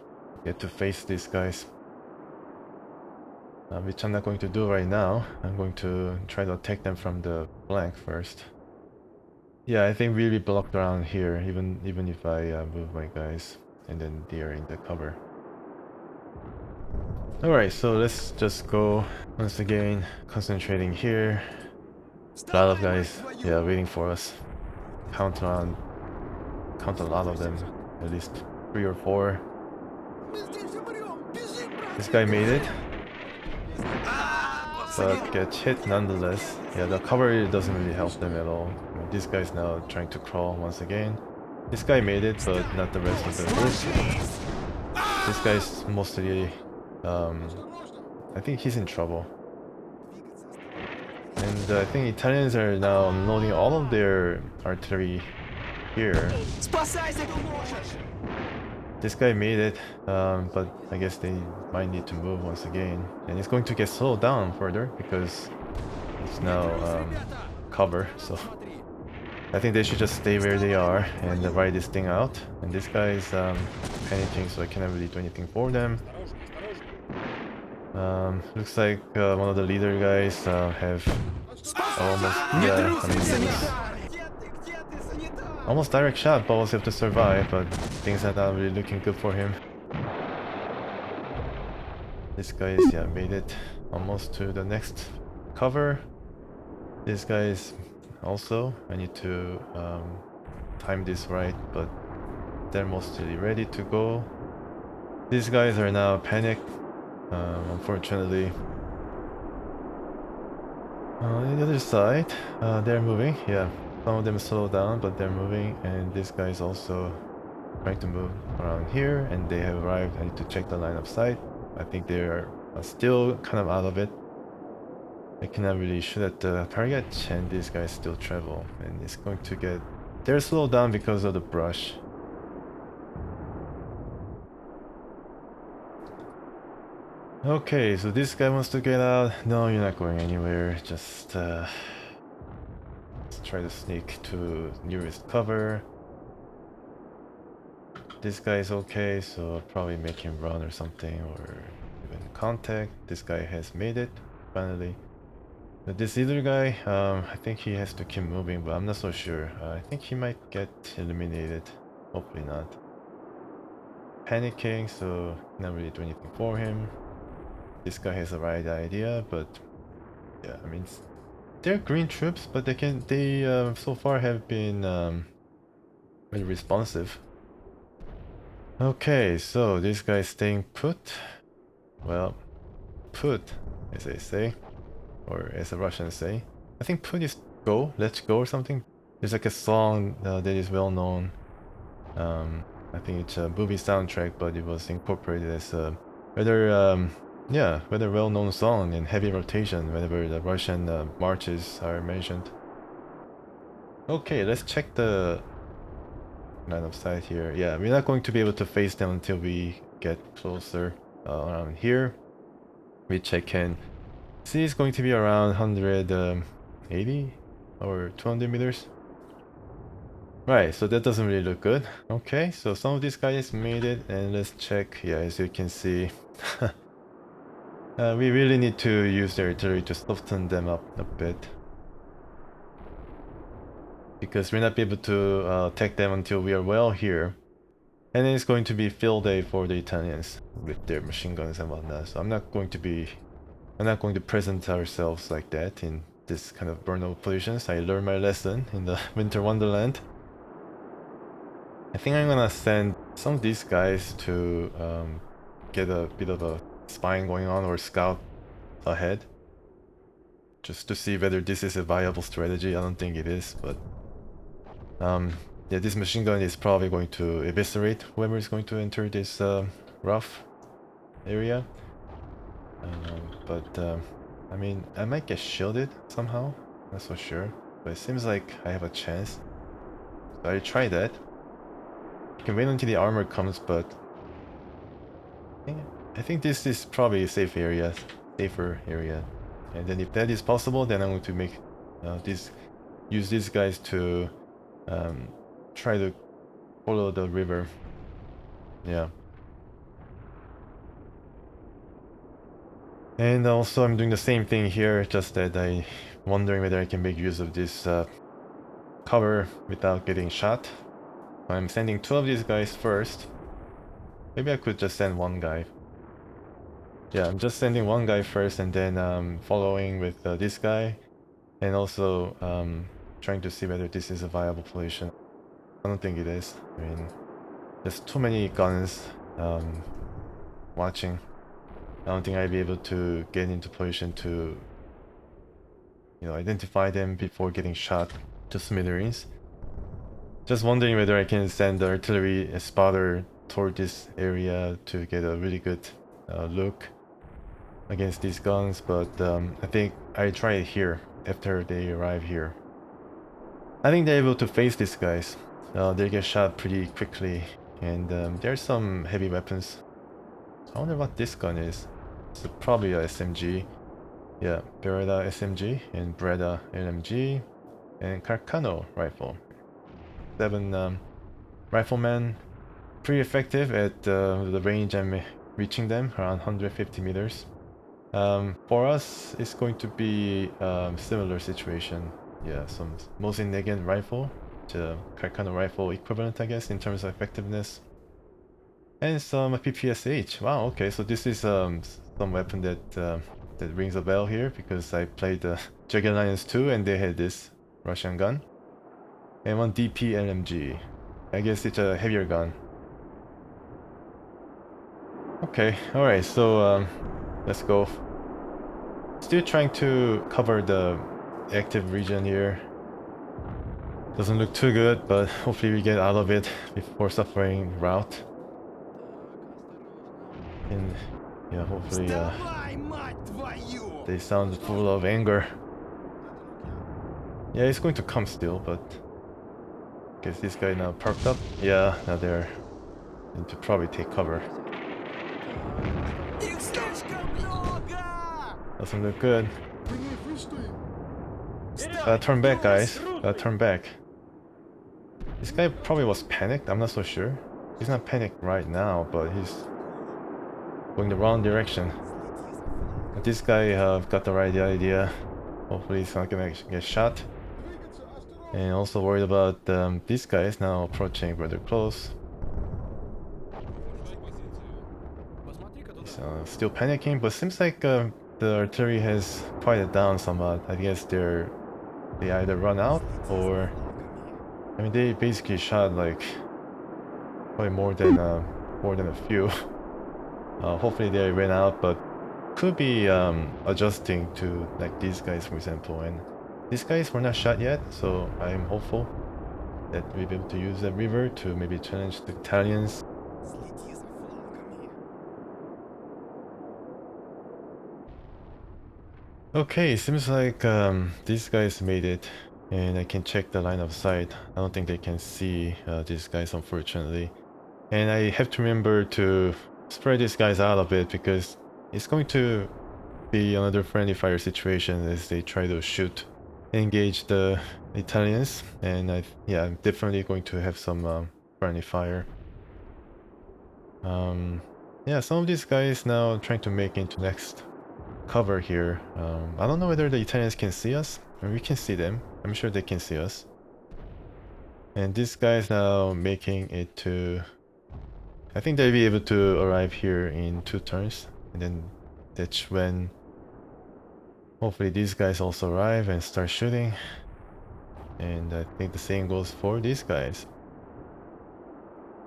get to face these guys. Which I'm not going to do right now. I'm going to try to attack them from the flank first. Yeah, I think we'll be blocked around here, even if I move my guys, and then they are in the cover. Alright, so let's just go once again, concentrating here. A lot of guys, yeah, waiting for us. Count a lot of them, at least 3 or 4. This guy made it, but gets hit nonetheless. Yeah, the cavalry doesn't really help them at all. This guy's now trying to crawl once again. This guy made it, but not the rest of the group. This guy's mostly, I think he's in trouble. And I think Italians are now unloading all of their artillery here. This guy made it, but I guess they might need to move once again. And it's going to get slowed down further because it's now cover, so I think they should just stay where they are and ride this thing out. And this guy is panicking, so I cannot really do anything for them. Looks like one of the leader guys have almost, yeah, I mean, almost direct shot, but was able to survive, but things are not really looking good for him. This guy is, yeah, made it almost to the next cover. This guy is also, I need to time this right, but they're mostly ready to go. These guys are now panicked, unfortunately. On the other side, they're moving, yeah. Some of them slow down, but they're moving, and this guy is also trying to move around here, and they have arrived. I need to check the line of sight. I think they are still kind of out of it. I cannot really shoot at the target, and these guys still travel, and it's going to get... They're slowed down because of the brush. Okay, so this guy wants to get out. No, you're not going anywhere. Just let's try to sneak to nearest cover. This guy is okay, so I'll probably make him run or something, or even contact. This guy has made it, finally. But this other guy, I think he has to keep moving, but I'm not so sure. I think he might get eliminated. Hopefully not. Panicking, so not really do anything for him. This guy has the right idea, but yeah, I mean, they're green troops, but they so far have been very responsive. Okay, so this guy's staying put. Well, put, as they say, or as the Russians say. I think put is go, let's go or something. There's like a song that is well known. I think it's a movie soundtrack, but it was incorporated as a rather well-known song in heavy rotation whenever the Russian marches are mentioned. Okay, let's check the line of sight here. Yeah, we're not going to be able to face them until we get closer around here, which I can see is going to be around 180 or 200 meters. Right, so that doesn't really look good. Okay, so some of these guys made it, and let's check. Yeah, as you can see, we really need to use the artillery to soften them up a bit, because we're not able to attack them until we are well here. And then it's going to be field day for the Italians with their machine guns and whatnot. So I'm not going to present ourselves like that in this kind of burnout positions. I learned my lesson in the Winter Wonderland. I think I'm gonna send some of these guys to get a bit of a spying going on, or scout ahead. just to see whether this is a viable strategy. I don't think it is, but yeah, this machine gun is probably going to eviscerate whoever is going to enter this rough area. But I mean, I might get shielded somehow. Not so sure, but it seems like I have a chance. So I try that. You can wait until the armor comes, but I think this is probably a safe area, safer area. And then if that is possible, then I'm going to make use these guys to try to follow the river. Yeah. And also I'm doing the same thing here, just that I'm wondering whether I can make use of this cover without getting shot. I'm sending 2 of these guys first. Maybe I could just send 1 guy. Yeah, I'm just sending 1 guy first and then following with this guy. And also trying to see whether this is a viable position. I don't think it is. I mean, there's too many guns watching. I don't think I'd be able to get into position to, you know, identify them before getting shot to smithereens. Just wondering whether I can send the artillery spotter toward this area to get a really good look against these guns, but I think I try it here after they arrive here. I think they're able to face these guys. They get shot pretty quickly, and there's some heavy weapons. I wonder what this gun is. It's probably a SMG. Yeah, Beretta SMG and Beretta LMG and Carcano rifle. 7 riflemen, pretty effective at the range I'm reaching them, around 150 meters. For us, it's going to be similar situation. Yeah, some Mosin Nagant rifle, the Carcano rifle equivalent, I guess, in terms of effectiveness. And some PPSH. Wow, okay, so this is some weapon that that rings a bell here, because I played Jagged Alliance 2 and they had this Russian gun. And 1 DP LMG. I guess it's a heavier gun. Okay, alright, so let's go. Still trying to cover the active region here. Doesn't look too good, but hopefully we get out of it before suffering rout. And yeah, hopefully they sound full of anger. Yeah, it's going to come still, but I guess this guy now parked up. Yeah, now they're going to probably take cover. Doesn't look good. Turn back, guys. Turn back. This guy probably was panicked. I'm not so sure. He's not panicked right now, but he's going the wrong direction. But this guy got the right idea. Hopefully he's not gonna get shot. And also worried about these guys now approaching rather close. He's still panicking, but seems like the artillery has quieted down somewhat. I guess they either run out or, I mean, they basically shot like probably more than a few. Hopefully they ran out, but could be adjusting to like these guys, for example. And these guys were not shot yet, so I am hopeful that we'll be able to use that river to maybe challenge the Italians. Okay, seems like these guys made it, and I can check the line of sight. I don't think they can see these guys, unfortunately. And I have to remember to spread these guys out a bit, because it's going to be another friendly fire situation as they try to shoot, engage the Italians. And yeah, I'm definitely going to have some friendly fire. Yeah, some of these guys now trying to make into next cover here. I don't know whether the Italians can see us. I mean, we can see them. I'm sure they can see us. And this guy is now making it to... I think they'll be able to arrive here in 2 turns. And then that's when hopefully these guys also arrive and start shooting. And I think the same goes for these guys.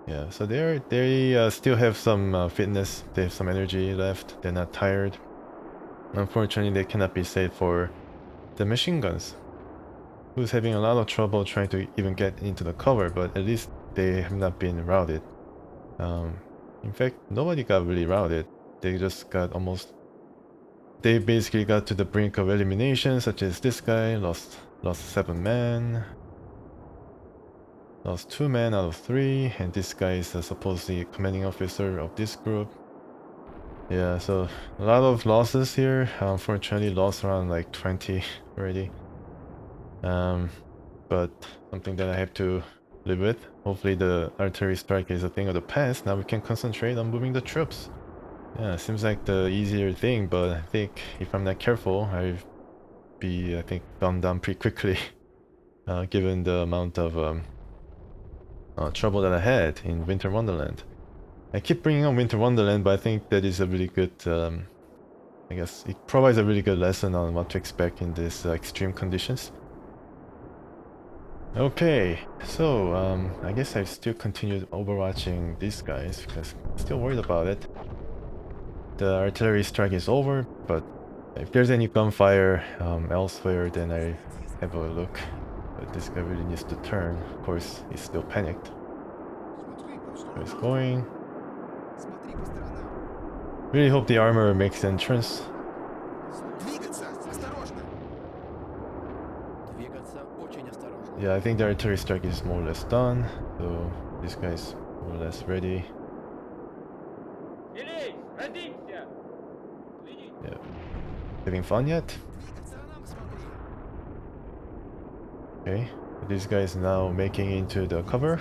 Yeah, so they still have some fitness. They have some energy left. They're not tired. Unfortunately, they cannot be saved for the machine guns, who's having a lot of trouble trying to even get into the cover, but at least they have not been routed. In fact, nobody got really routed. They just got almost... They basically got to the brink of elimination, such as this guy, lost 7 men. Lost 2 men out of 3, and this guy is supposedly commanding officer of this group. Yeah, so a lot of losses here. Unfortunately, lost around like 20 already. But something that I have to live with. Hopefully the artillery strike is a thing of the past. Now we can concentrate on moving the troops. Yeah, seems like the easier thing, but I think if I'm not careful, I'll be, I think, gunned down pretty quickly. Given the amount of trouble that I had in Winter Wonderland. I keep bringing up Winter Wonderland, but I think that is a really good, I guess it provides a really good lesson on what to expect in these extreme conditions. Okay, so I guess I've still continued overwatching these guys because I'm still worried about it. The artillery strike is over, but if there's any gunfire elsewhere, then I have a look. But this guy really needs to turn. Of course, he's still panicked. So he's going. Really hope the armor makes entrance. Yeah, I think the artillery strike is more or less done, so this guy's more or less ready. Yeah. Having fun yet? Okay, this guy is now making into the cover.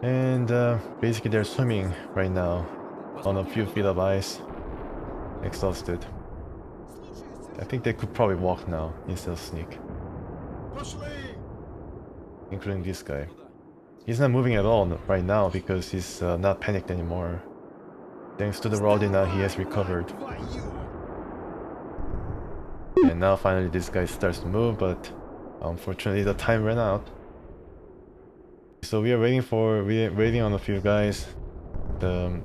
And basically they're swimming right now on a few feet of ice. Exhausted. I think they could probably walk now instead of sneak. Including this guy. He's not moving at all right now because he's not panicked anymore. Thanks to the rowdy now he has recovered. And now finally this guy starts to move, but unfortunately the time ran out. So we're waiting on a few guys. The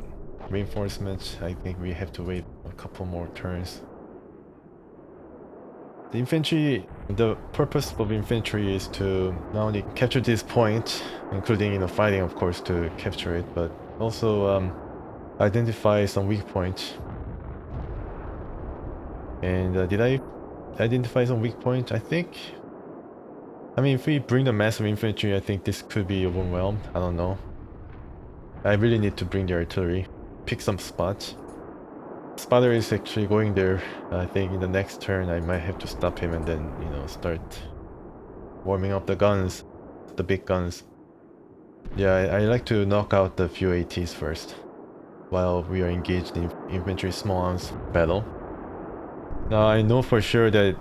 reinforcements, I think we have to wait a couple more turns. The infantry, the purpose of infantry is to not only capture this point, including fighting of course to capture it, but also identify some weak points. And did I identify some weak points? I think... I mean, if we bring the massive infantry, I think this could be overwhelmed. I don't know. I really need to bring the artillery. Pick some spots. Spotter is actually going there. I think in the next turn I might have to stop him and then, start warming up the guns. The big guns. Yeah, I like to knock out the few ATs first. While we are engaged in infantry small arms battle. Now I know for sure that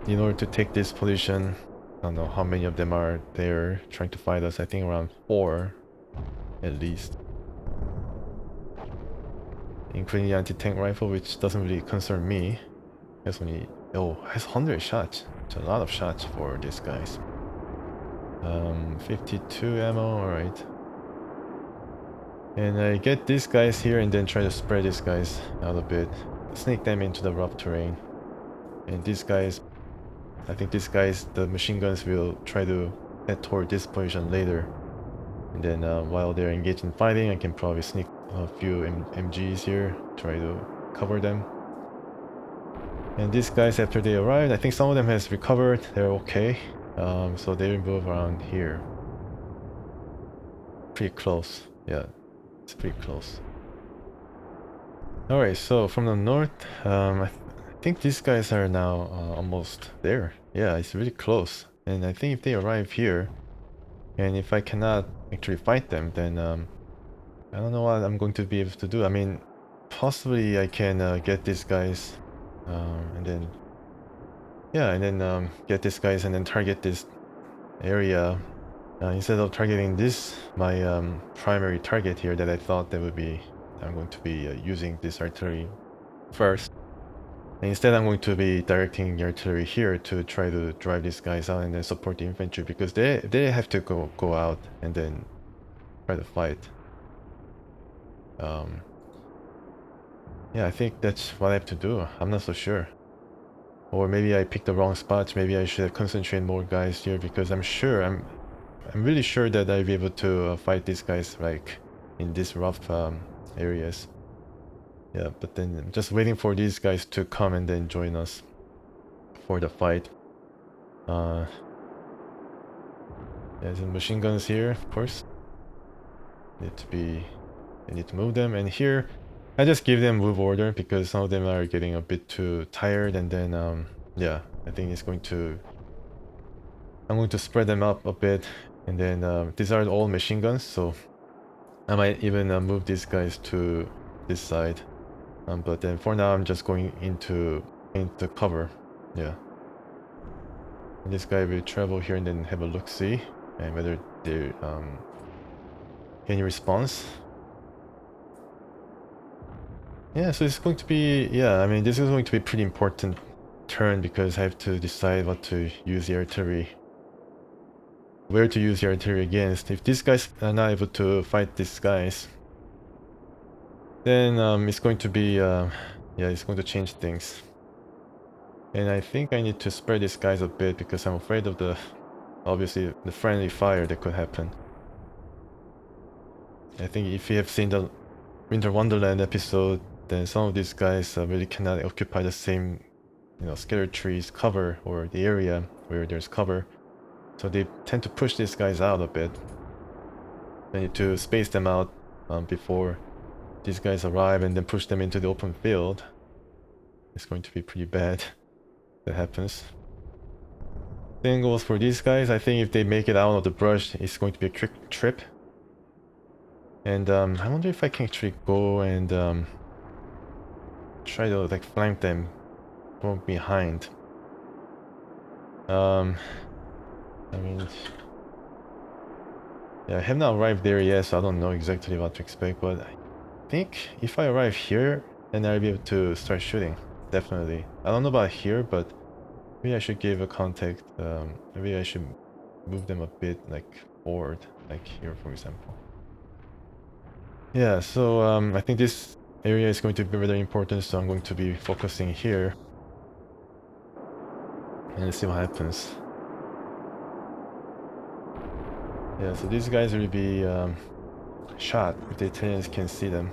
in order to take this position, I don't know how many of them are there trying to fight us. I think around 4 at least. Including the anti-tank rifle, which doesn't really concern me. Has only... oh, has 100 shots. It's a lot of shots for these guys. 52 ammo, alright. And I get these guys here and then try to spread these guys out a bit. Sneak them into the rough terrain. And these guys... I think these guys, the machine guns will try to head toward this position later. And then while they're engaged in fighting, I can probably sneak a few MGs here, try to cover them. And these guys, after they arrived, I think some of them has recovered, they're okay. So they will move around here. Pretty close, yeah, it's pretty close. Alright, so from the north, I think these guys are now almost there. Yeah, it's really close. And I think if they arrive here, and if I cannot actually fight them, then I don't know what I'm going to be able to do. I mean, possibly I can get these guys, and then... yeah, and then get these guys and then target this area. Instead of targeting this, my primary target here that I thought that would be... I'm going to be using this artillery first. And instead I'm going to be directing the artillery here to try to drive these guys out and then support the infantry, because they have to go out and then try to fight. Yeah, I think that's what I have to do. I'm not so sure. Or maybe I picked the wrong spot. Maybe I should have concentrated more guys here, because I'm really sure that I'll be able to fight these guys like in these rough areas. Yeah, but then I'm just waiting for these guys to come and then join us for the fight. There's some machine guns here, of course. I need to move them, and here I just give them move order because some of them are getting a bit too tired, and then yeah, I think I'm going to spread them up a bit, and then these are all machine guns, so I might even move these guys to this side. But then for now I'm just going into cover. Yeah. And this guy will travel here and then have a look-see and whether there any response. Yeah, so it's going to be, yeah, I mean, this is going to be a pretty important turn because I have to decide what to use the artillery, where to use the artillery against. If these guys are not able to fight these guys, then it's going to be, yeah, it's going to change things. And I think I need to spread these guys a bit because I'm afraid of obviously, the friendly fire that could happen. I think if you have seen the Winter Wonderland episode, then some of these guys really cannot occupy the same, scattered trees cover or the area where there's cover. So they tend to push these guys out a bit. I need to space them out before these guys arrive and then push them into the open field. It's going to be pretty bad if that happens. Same goes for these guys. I think if they make it out of the brush, it's going to be a quick trip. And I wonder if I can actually go and try to like flank them from behind. I mean, yeah, I have not arrived there yet, so I don't know exactly what to expect, but I think if I arrive here, then I'll be able to start shooting. Definitely. I don't know about here, but maybe I should give a contact. Maybe I should move them a bit like forward, like here, for example. Yeah, so I think this area is going to be very important, so I'm going to be focusing here. And let's see what happens. Yeah, so these guys will be shot if the Italians can see them.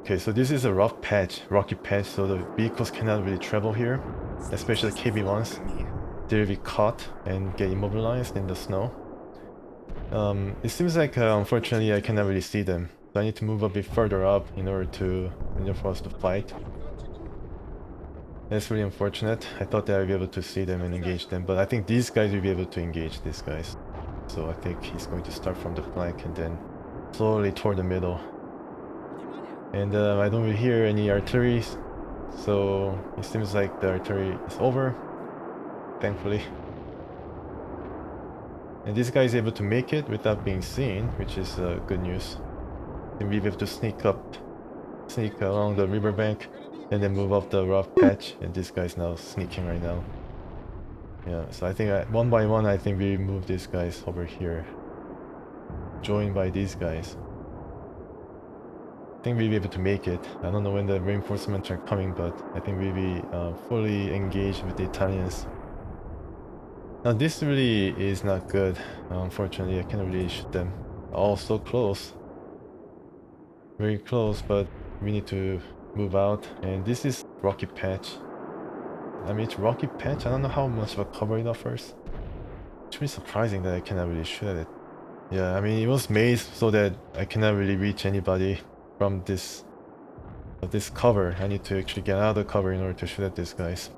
Okay, so this is a rough patch, rocky patch, so the vehicles cannot really travel here, especially the KB1s. They'll be caught and get immobilized in the snow. It seems like unfortunately I cannot really see them, so I need to move a bit further up in order for us to fight. That's really unfortunate. I thought that I'd be able to see them and engage them, but I think these guys will be able to engage these guys. So I think he's going to start from the flank and then slowly toward the middle. And I don't really hear any artillery, so it seems like the artillery is over, thankfully. And this guy is able to make it without being seen, which is good news. Then we have to sneak along the riverbank and then move up the rough patch, and this guy's now sneaking right now. Yeah, so I think one by one I think we move these guys over here, joined by these guys. I think we'll be able to make it. I don't know when the reinforcements are coming, but I think we'll be fully engaged with the Italians. Now this really is not good. Unfortunately, I cannot really shoot them. All so close. Very close, but we need to move out. And this is rocky patch. I mean, it's rocky patch. I don't know how much of a cover it offers. It's really surprising that I cannot really shoot at it. Yeah, I mean, it was made so that I cannot really reach anybody from this cover. I need to actually get out of the cover in order to shoot at these guys.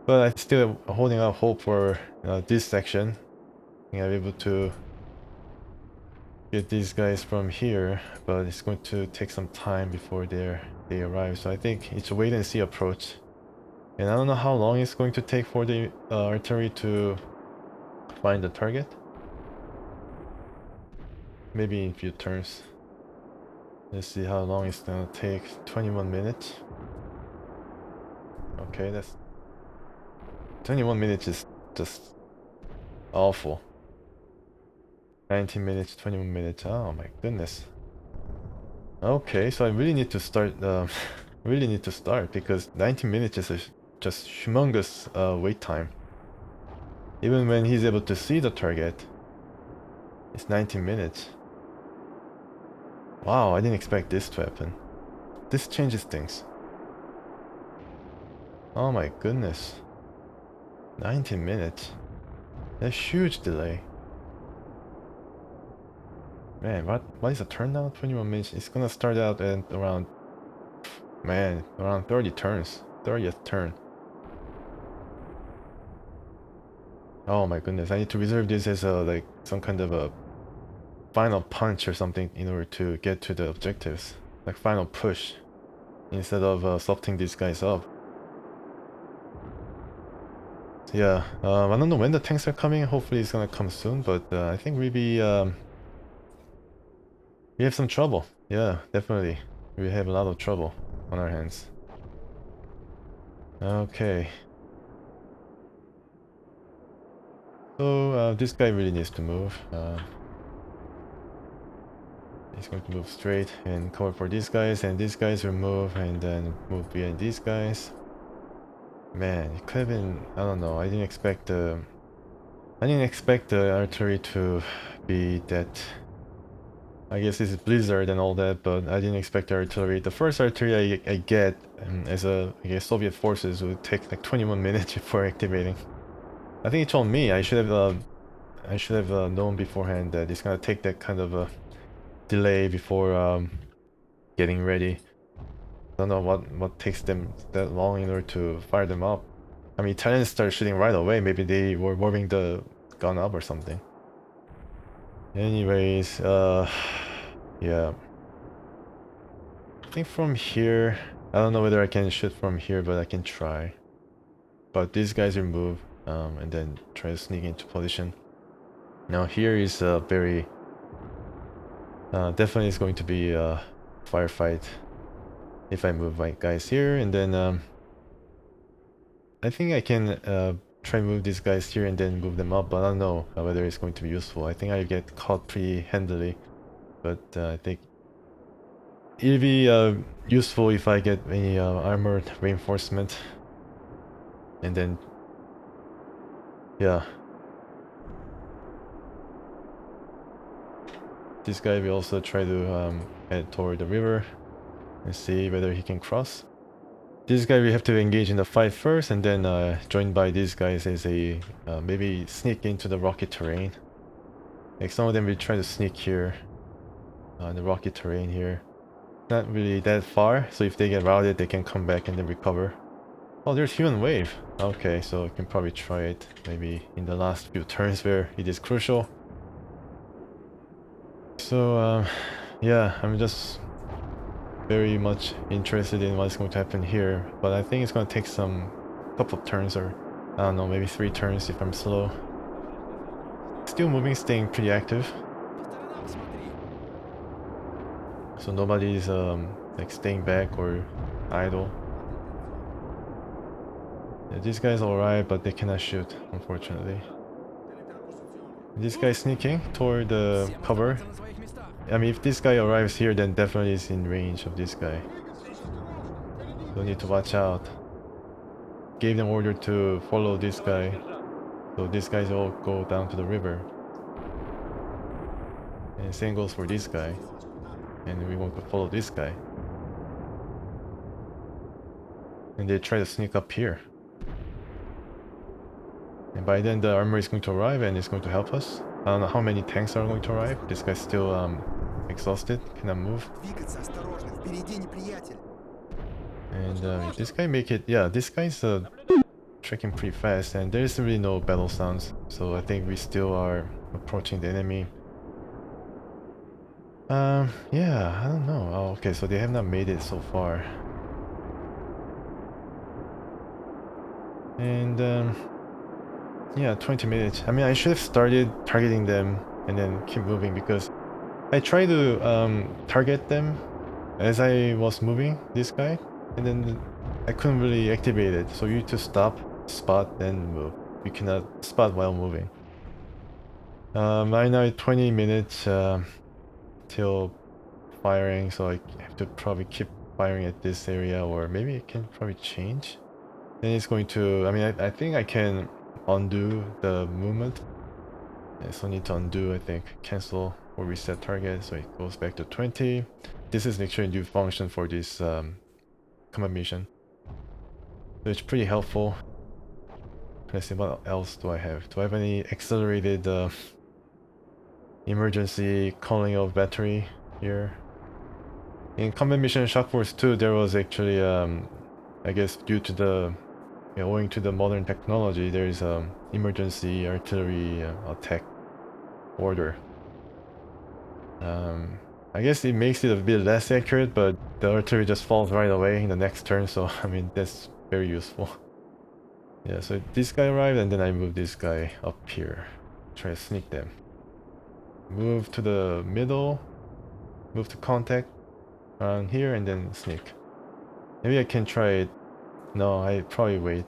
But I'm still holding out hope for this section. I think I'll be able to get these guys from here, but it's going to take some time before they arrive. So I think it's a wait and see approach. And I don't know how long it's going to take for the artillery to find the target. Maybe in a few turns. Let's see how long it's gonna take. 21 minutes. Okay, that's 21 minutes is just awful. 19 minutes, 21 minutes. Oh my goodness. Okay, so I really need to start. Really need to start because 19 minutes is a just humongous wait time. Even when he's able to see the target, it's 19 minutes. Wow, I didn't expect this to happen. This changes things. Oh my goodness. 19 minutes. That's a huge delay. Man, what is the turn now? 21 minutes. It's gonna start out at around, man, around 30 turns. 30th turn. Oh my goodness, I need to reserve this as a like some kind of a final punch or something in order to get to the objectives. Like final push. Instead of softening these guys up. So yeah, I don't know when the tanks are coming. Hopefully it's gonna come soon, but I think we have some trouble. Yeah, definitely. We have a lot of trouble on our hands. Okay. So this guy really needs to move. He's going to move straight and cover for these guys, and these guys will move and then move behind these guys. Man, it could have been, I don't know. I didn't expect the artillery to be that. I guess it's Blizzard and all that, but I didn't expect the artillery. The first artillery I get as a, I guess, Soviet forces would take like 21 minutes before activating. I think it told me I should have known beforehand that it's gonna take that kind of a delay before getting ready. I don't know what takes them that long in order to fire them up. I mean, Italians start shooting right away. Maybe they were warming the gun up or something. Anyways, yeah. I think from here, I don't know whether I can shoot from here, but I can try. But these guys will move, and then try to sneak into position. Now here is a very, definitely is going to be a firefight if I move my guys here, and then I think I can try and move these guys here and then move them up, but I don't know whether it's going to be useful. I think I get caught pretty handily, but I think it'll be useful if I get any armored reinforcement. And then, yeah. This guy will also try to head toward the river and see whether he can cross. This guy we have to engage in the fight first, and then joined by these guys as a maybe sneak into the rocky terrain. Like some of them will try to sneak here, in the rocky terrain here. Not really that far, so if they get routed, they can come back and then recover. Oh, there's human wave. Okay, so I can probably try it maybe in the last few turns where it is crucial. So yeah, I'm just very much interested in what's going to happen here, but I think it's going to take some couple of turns, or I don't know, maybe 3 turns if I'm slow. Still moving, staying pretty active. So nobody's like staying back or idle. Yeah, these guys are alright, but they cannot shoot, unfortunately. This guy sneaking toward the cover. I mean, if this guy arrives here, then definitely is in range of this guy. So need to watch out. Gave them order to follow this guy. So these guys all go down to the river. And same goes for this guy. And we want to follow this guy. And they try to sneak up here. And by then the armor is going to arrive and it's going to help us. I don't know how many tanks are going to arrive. This guy's still exhausted, cannot move. And if this guy make it, yeah, this guy's trekking pretty fast, and there's really no battle sounds. So I think we still are approaching the enemy. Yeah, I don't know. Oh, okay, so they have not made it so far. And yeah, 20 minutes. I mean, I should have started targeting them and then keep moving, because I tried to target them as I was moving this guy, and then I couldn't really activate it. So you need to stop, spot, then move. You cannot spot while moving. Right now 20 minutes till firing, so I have to probably keep firing at this area, or maybe it can probably change. Then it's going to, I mean, I think I can undo the movement. I also need to undo, I think, cancel or reset target, so it goes back to 20. This is actually a new function for this command mission. So it's pretty helpful. Let's see, what else do I have? Do I have any accelerated emergency calling of battery here? In Combat Mission Shock Force 2, there was actually, I guess due to the, owing to the modern technology, there is emergency artillery attack order. I guess it makes it a bit less accurate, but the artillery just falls right away in the next turn, so I mean, that's very useful. Yeah, so this guy arrived, and then I move this guy up here. Try to sneak them. Move to the middle, move to contact around here, and then sneak. Maybe I can try it. No, I probably wait.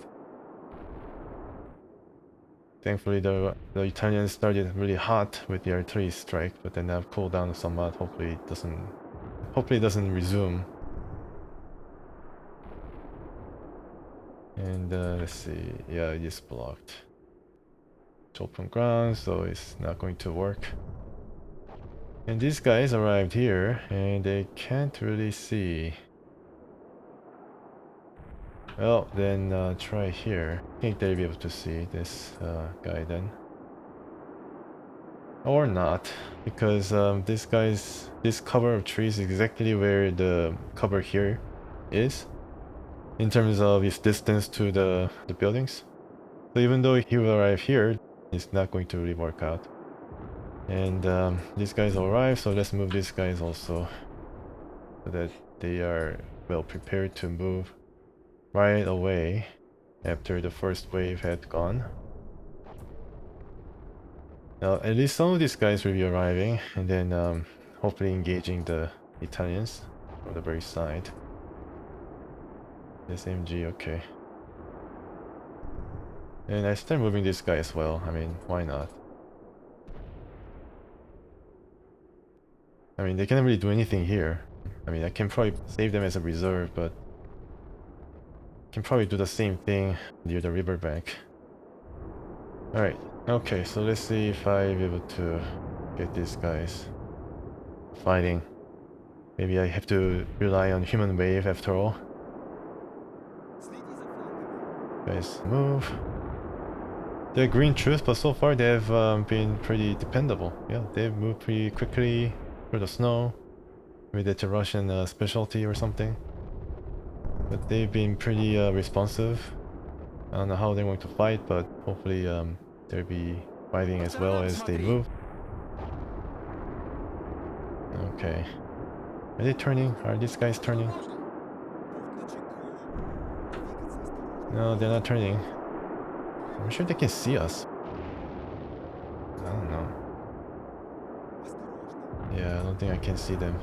Thankfully the Italians started really hot with the artillery strike, but then I've cooled down somewhat. Hopefully it doesn't resume. And let's see, yeah, it is blocked. It's open ground, so it's not going to work. And these guys arrived here, and they can't really see. Well, then try here. I think they'll be able to see this guy then. Or not, because this cover of trees is exactly where the cover here is, in terms of its distance to the buildings. So even though he will arrive here, it's not going to really work out. And these guys will arrive, so let's move these guys also, so that they are well prepared to move right away after the first wave had gone. Now, at least some of these guys will be arriving, and then hopefully engaging the Italians from the very side. SMG, okay. And I start moving this guy as well. I mean, why not? I mean, they can't really do anything here. I mean, I can probably save them as a reserve, but I can probably do the same thing near the riverbank. Alright, okay, so let's see if I'm able to get these guys fighting. Maybe I have to rely on human wave after all. Guys, move. They're green troops, but so far they've been pretty dependable. Yeah, they've moved pretty quickly through the snow. Maybe that's a Russian specialty or something. But they've been pretty responsive. I don't know how they're going to fight, but hopefully they'll be fighting as well as they move. Okay. Are they turning? Are these guys turning? No, they're not turning. I'm sure they can see us. I don't know. Yeah, I don't think I can see them.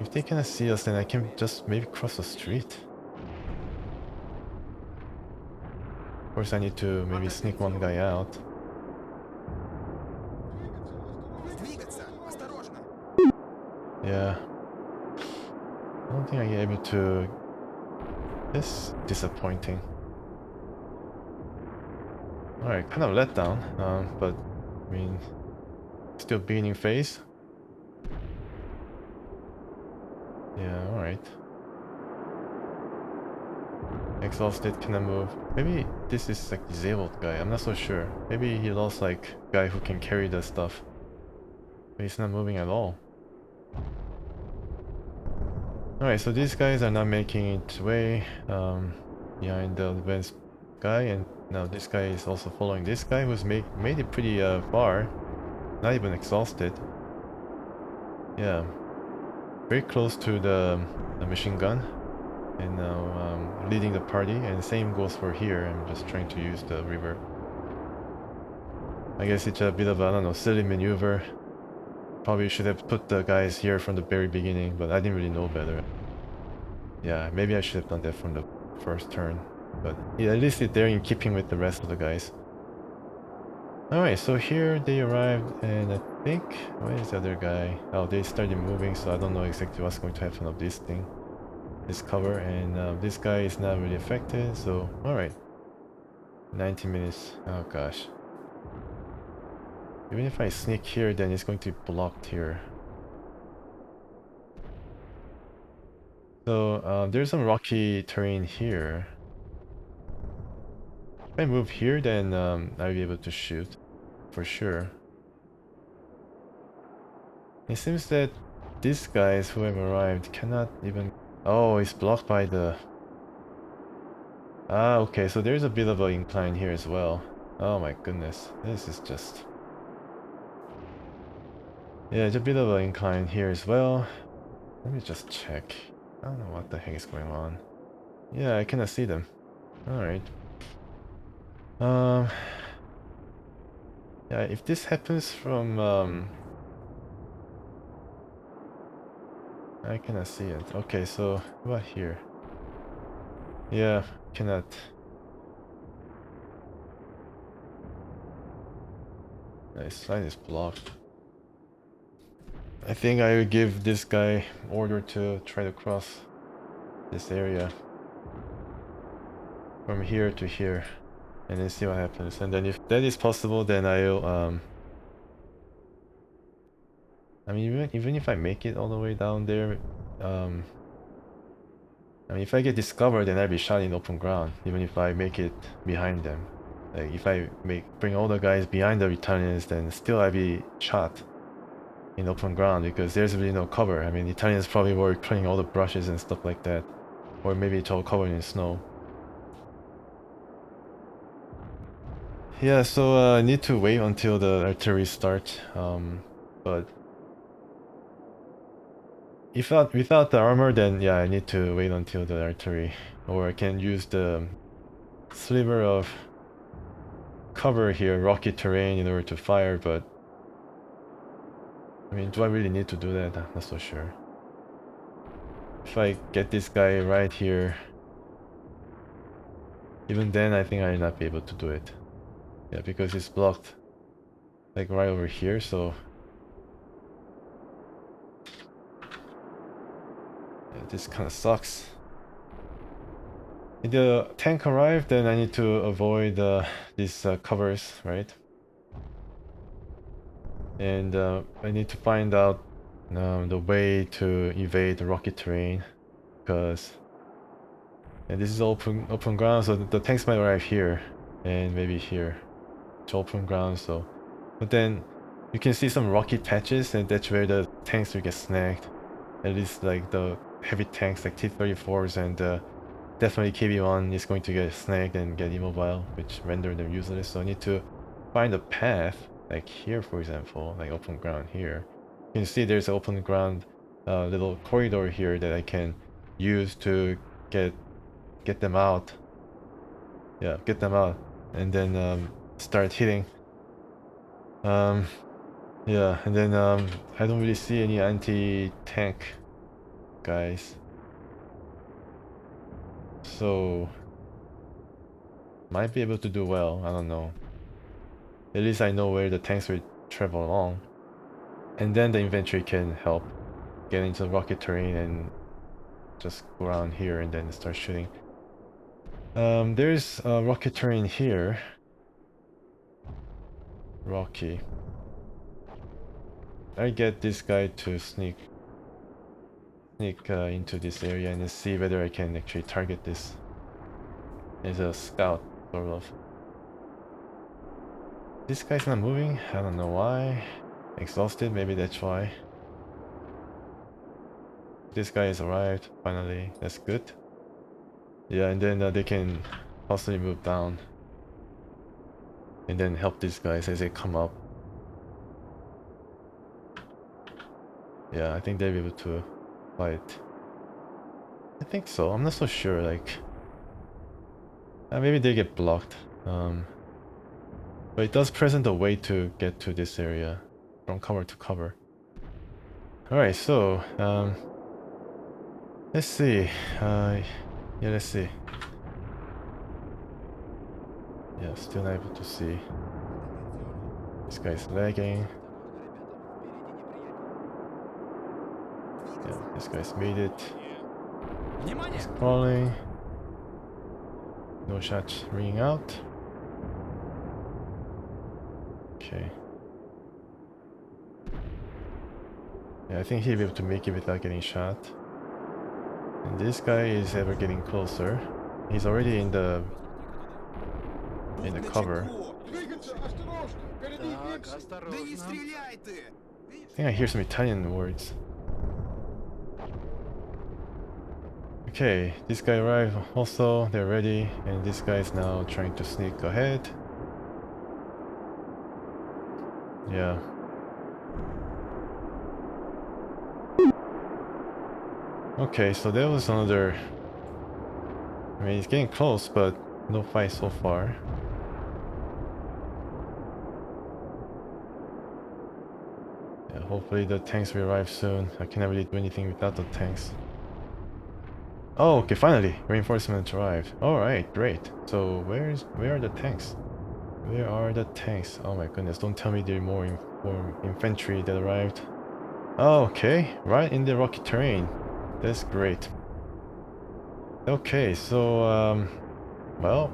If they cannot see us, then I can just maybe cross the street. Of course, I need to maybe sneak one guy out. Yeah. I don't think I'm able to... This is disappointing. Alright, kind of let down, but I mean, still beginning phase. Yeah, alright. Exhausted, cannot move. Maybe this is like disabled guy, I'm not so sure. Maybe he lost like guy who can carry the stuff. But he's not moving at all. Alright, so these guys are not making it way behind the advanced guy, and now this guy is also following this guy who's made it pretty far. Not even exhausted. Yeah. Very close to the machine gun. And now leading the party, and the same goes for here. I'm just trying to use the river. I guess it's a bit of a, I don't know, silly maneuver. Probably should have put the guys here from the very beginning, but I didn't really know better. Yeah, maybe I should have done that from the first turn. But yeah, at least they're in keeping with the rest of the guys. Alright, so here they arrived, and I think... Where is the other guy? Oh, they started moving, so I don't know exactly what's going to happen of this thing. This cover, and this guy is not really affected, so... Alright. 90 minutes. Oh gosh. Even if I sneak here, then it's going to be blocked here. So, there's some rocky terrain here. If I move here, then I'll be able to shoot. For sure. It seems that these guys who have arrived cannot even... Oh, it's blocked by the... Ah, okay, so there's a bit of an incline here as well. Oh my goodness, this is just... Yeah, there's a bit of an incline here as well. Let me just check. I don't know what the heck is going on. Yeah, I cannot see them. Alright. Yeah, if this happens from... I cannot see it. Okay, so what here? Yeah, cannot... This line is blocked. I think I will give this guy order to try to cross this area from here to here, and then see what happens. And then if that is possible, then I'll I mean, even if I make it all the way down there, I mean, if I get discovered, then I'll be shot in open ground. Even if I make it behind them, like if I bring all the guys behind the Italians, then still I'll be shot in open ground because there's really no cover. I mean, Italians probably were clearing all the brushes and stuff like that, or maybe it's all covered in snow. Yeah, so I need to wait until the artillery start. But if not, without the armor, then yeah, I need to wait until the artillery, or I can use the sliver of cover here, rocky terrain, in order to fire. But I mean, do I really need to do that? I'm not so sure. If I get this guy right here, even then I think I'll not be able to do it. Yeah, because it's blocked like right over here, so yeah, this kind of sucks. If the tank arrived, then I need to avoid these covers, right? And I need to find out the way to evade the rocky terrain, because this is open ground, so the tanks might arrive here and maybe here. It's open ground, so but then you can see some rocky patches, and that's where the tanks will get snagged. At least like the heavy tanks like T-34s, and definitely KB1 is going to get snagged and get immobile, which render them useless. So I need to find a path, like here for example, like open ground here. You can see there's an open ground little corridor here that I can use to get them out. Yeah, get them out, and then start hitting. Yeah, and then I don't really see any anti-tank guys, so might be able to do well. I don't know. At least I know where the tanks will travel along, and then the infantry can help get into rocky terrain and just go around here and then start shooting. There's rocky terrain here. Rocky. I get this guy to sneak into this area and see whether I can actually target this. As a scout, sort of. This guy's not moving. I don't know why. Exhausted, maybe that's why. This guy has arrived finally. That's good. Yeah, and then they can possibly move down and then help these guys as they come up. Yeah, I think they'll be able to fight. I think so. I'm not so sure. Like, maybe they get blocked. But it does present a way to get to this area from cover to cover. Alright, so let's see. Yeah, let's see. Yeah, still not able to see. This guy's lagging. Yeah, this guy's made it. He's crawling. No shots ringing out. Okay. Yeah, I think he'll be able to make it without getting shot. And this guy is ever getting closer. He's already in the cover. I think I hear some Italian words. Okay, this guy arrived also, they're ready, and this guy is now trying to sneak ahead. Yeah. Okay, so there was another... I mean, it's getting close, but no fight so far. Yeah, hopefully the tanks will arrive soon. I cannot really do anything without the tanks. Oh, okay, finally! Reinforcements arrived. Alright, great. So where are the tanks? Where are the tanks? Oh my goodness, don't tell me there are more infantry that arrived. Oh, okay, right in the rocky terrain. That's great. Okay, so, well,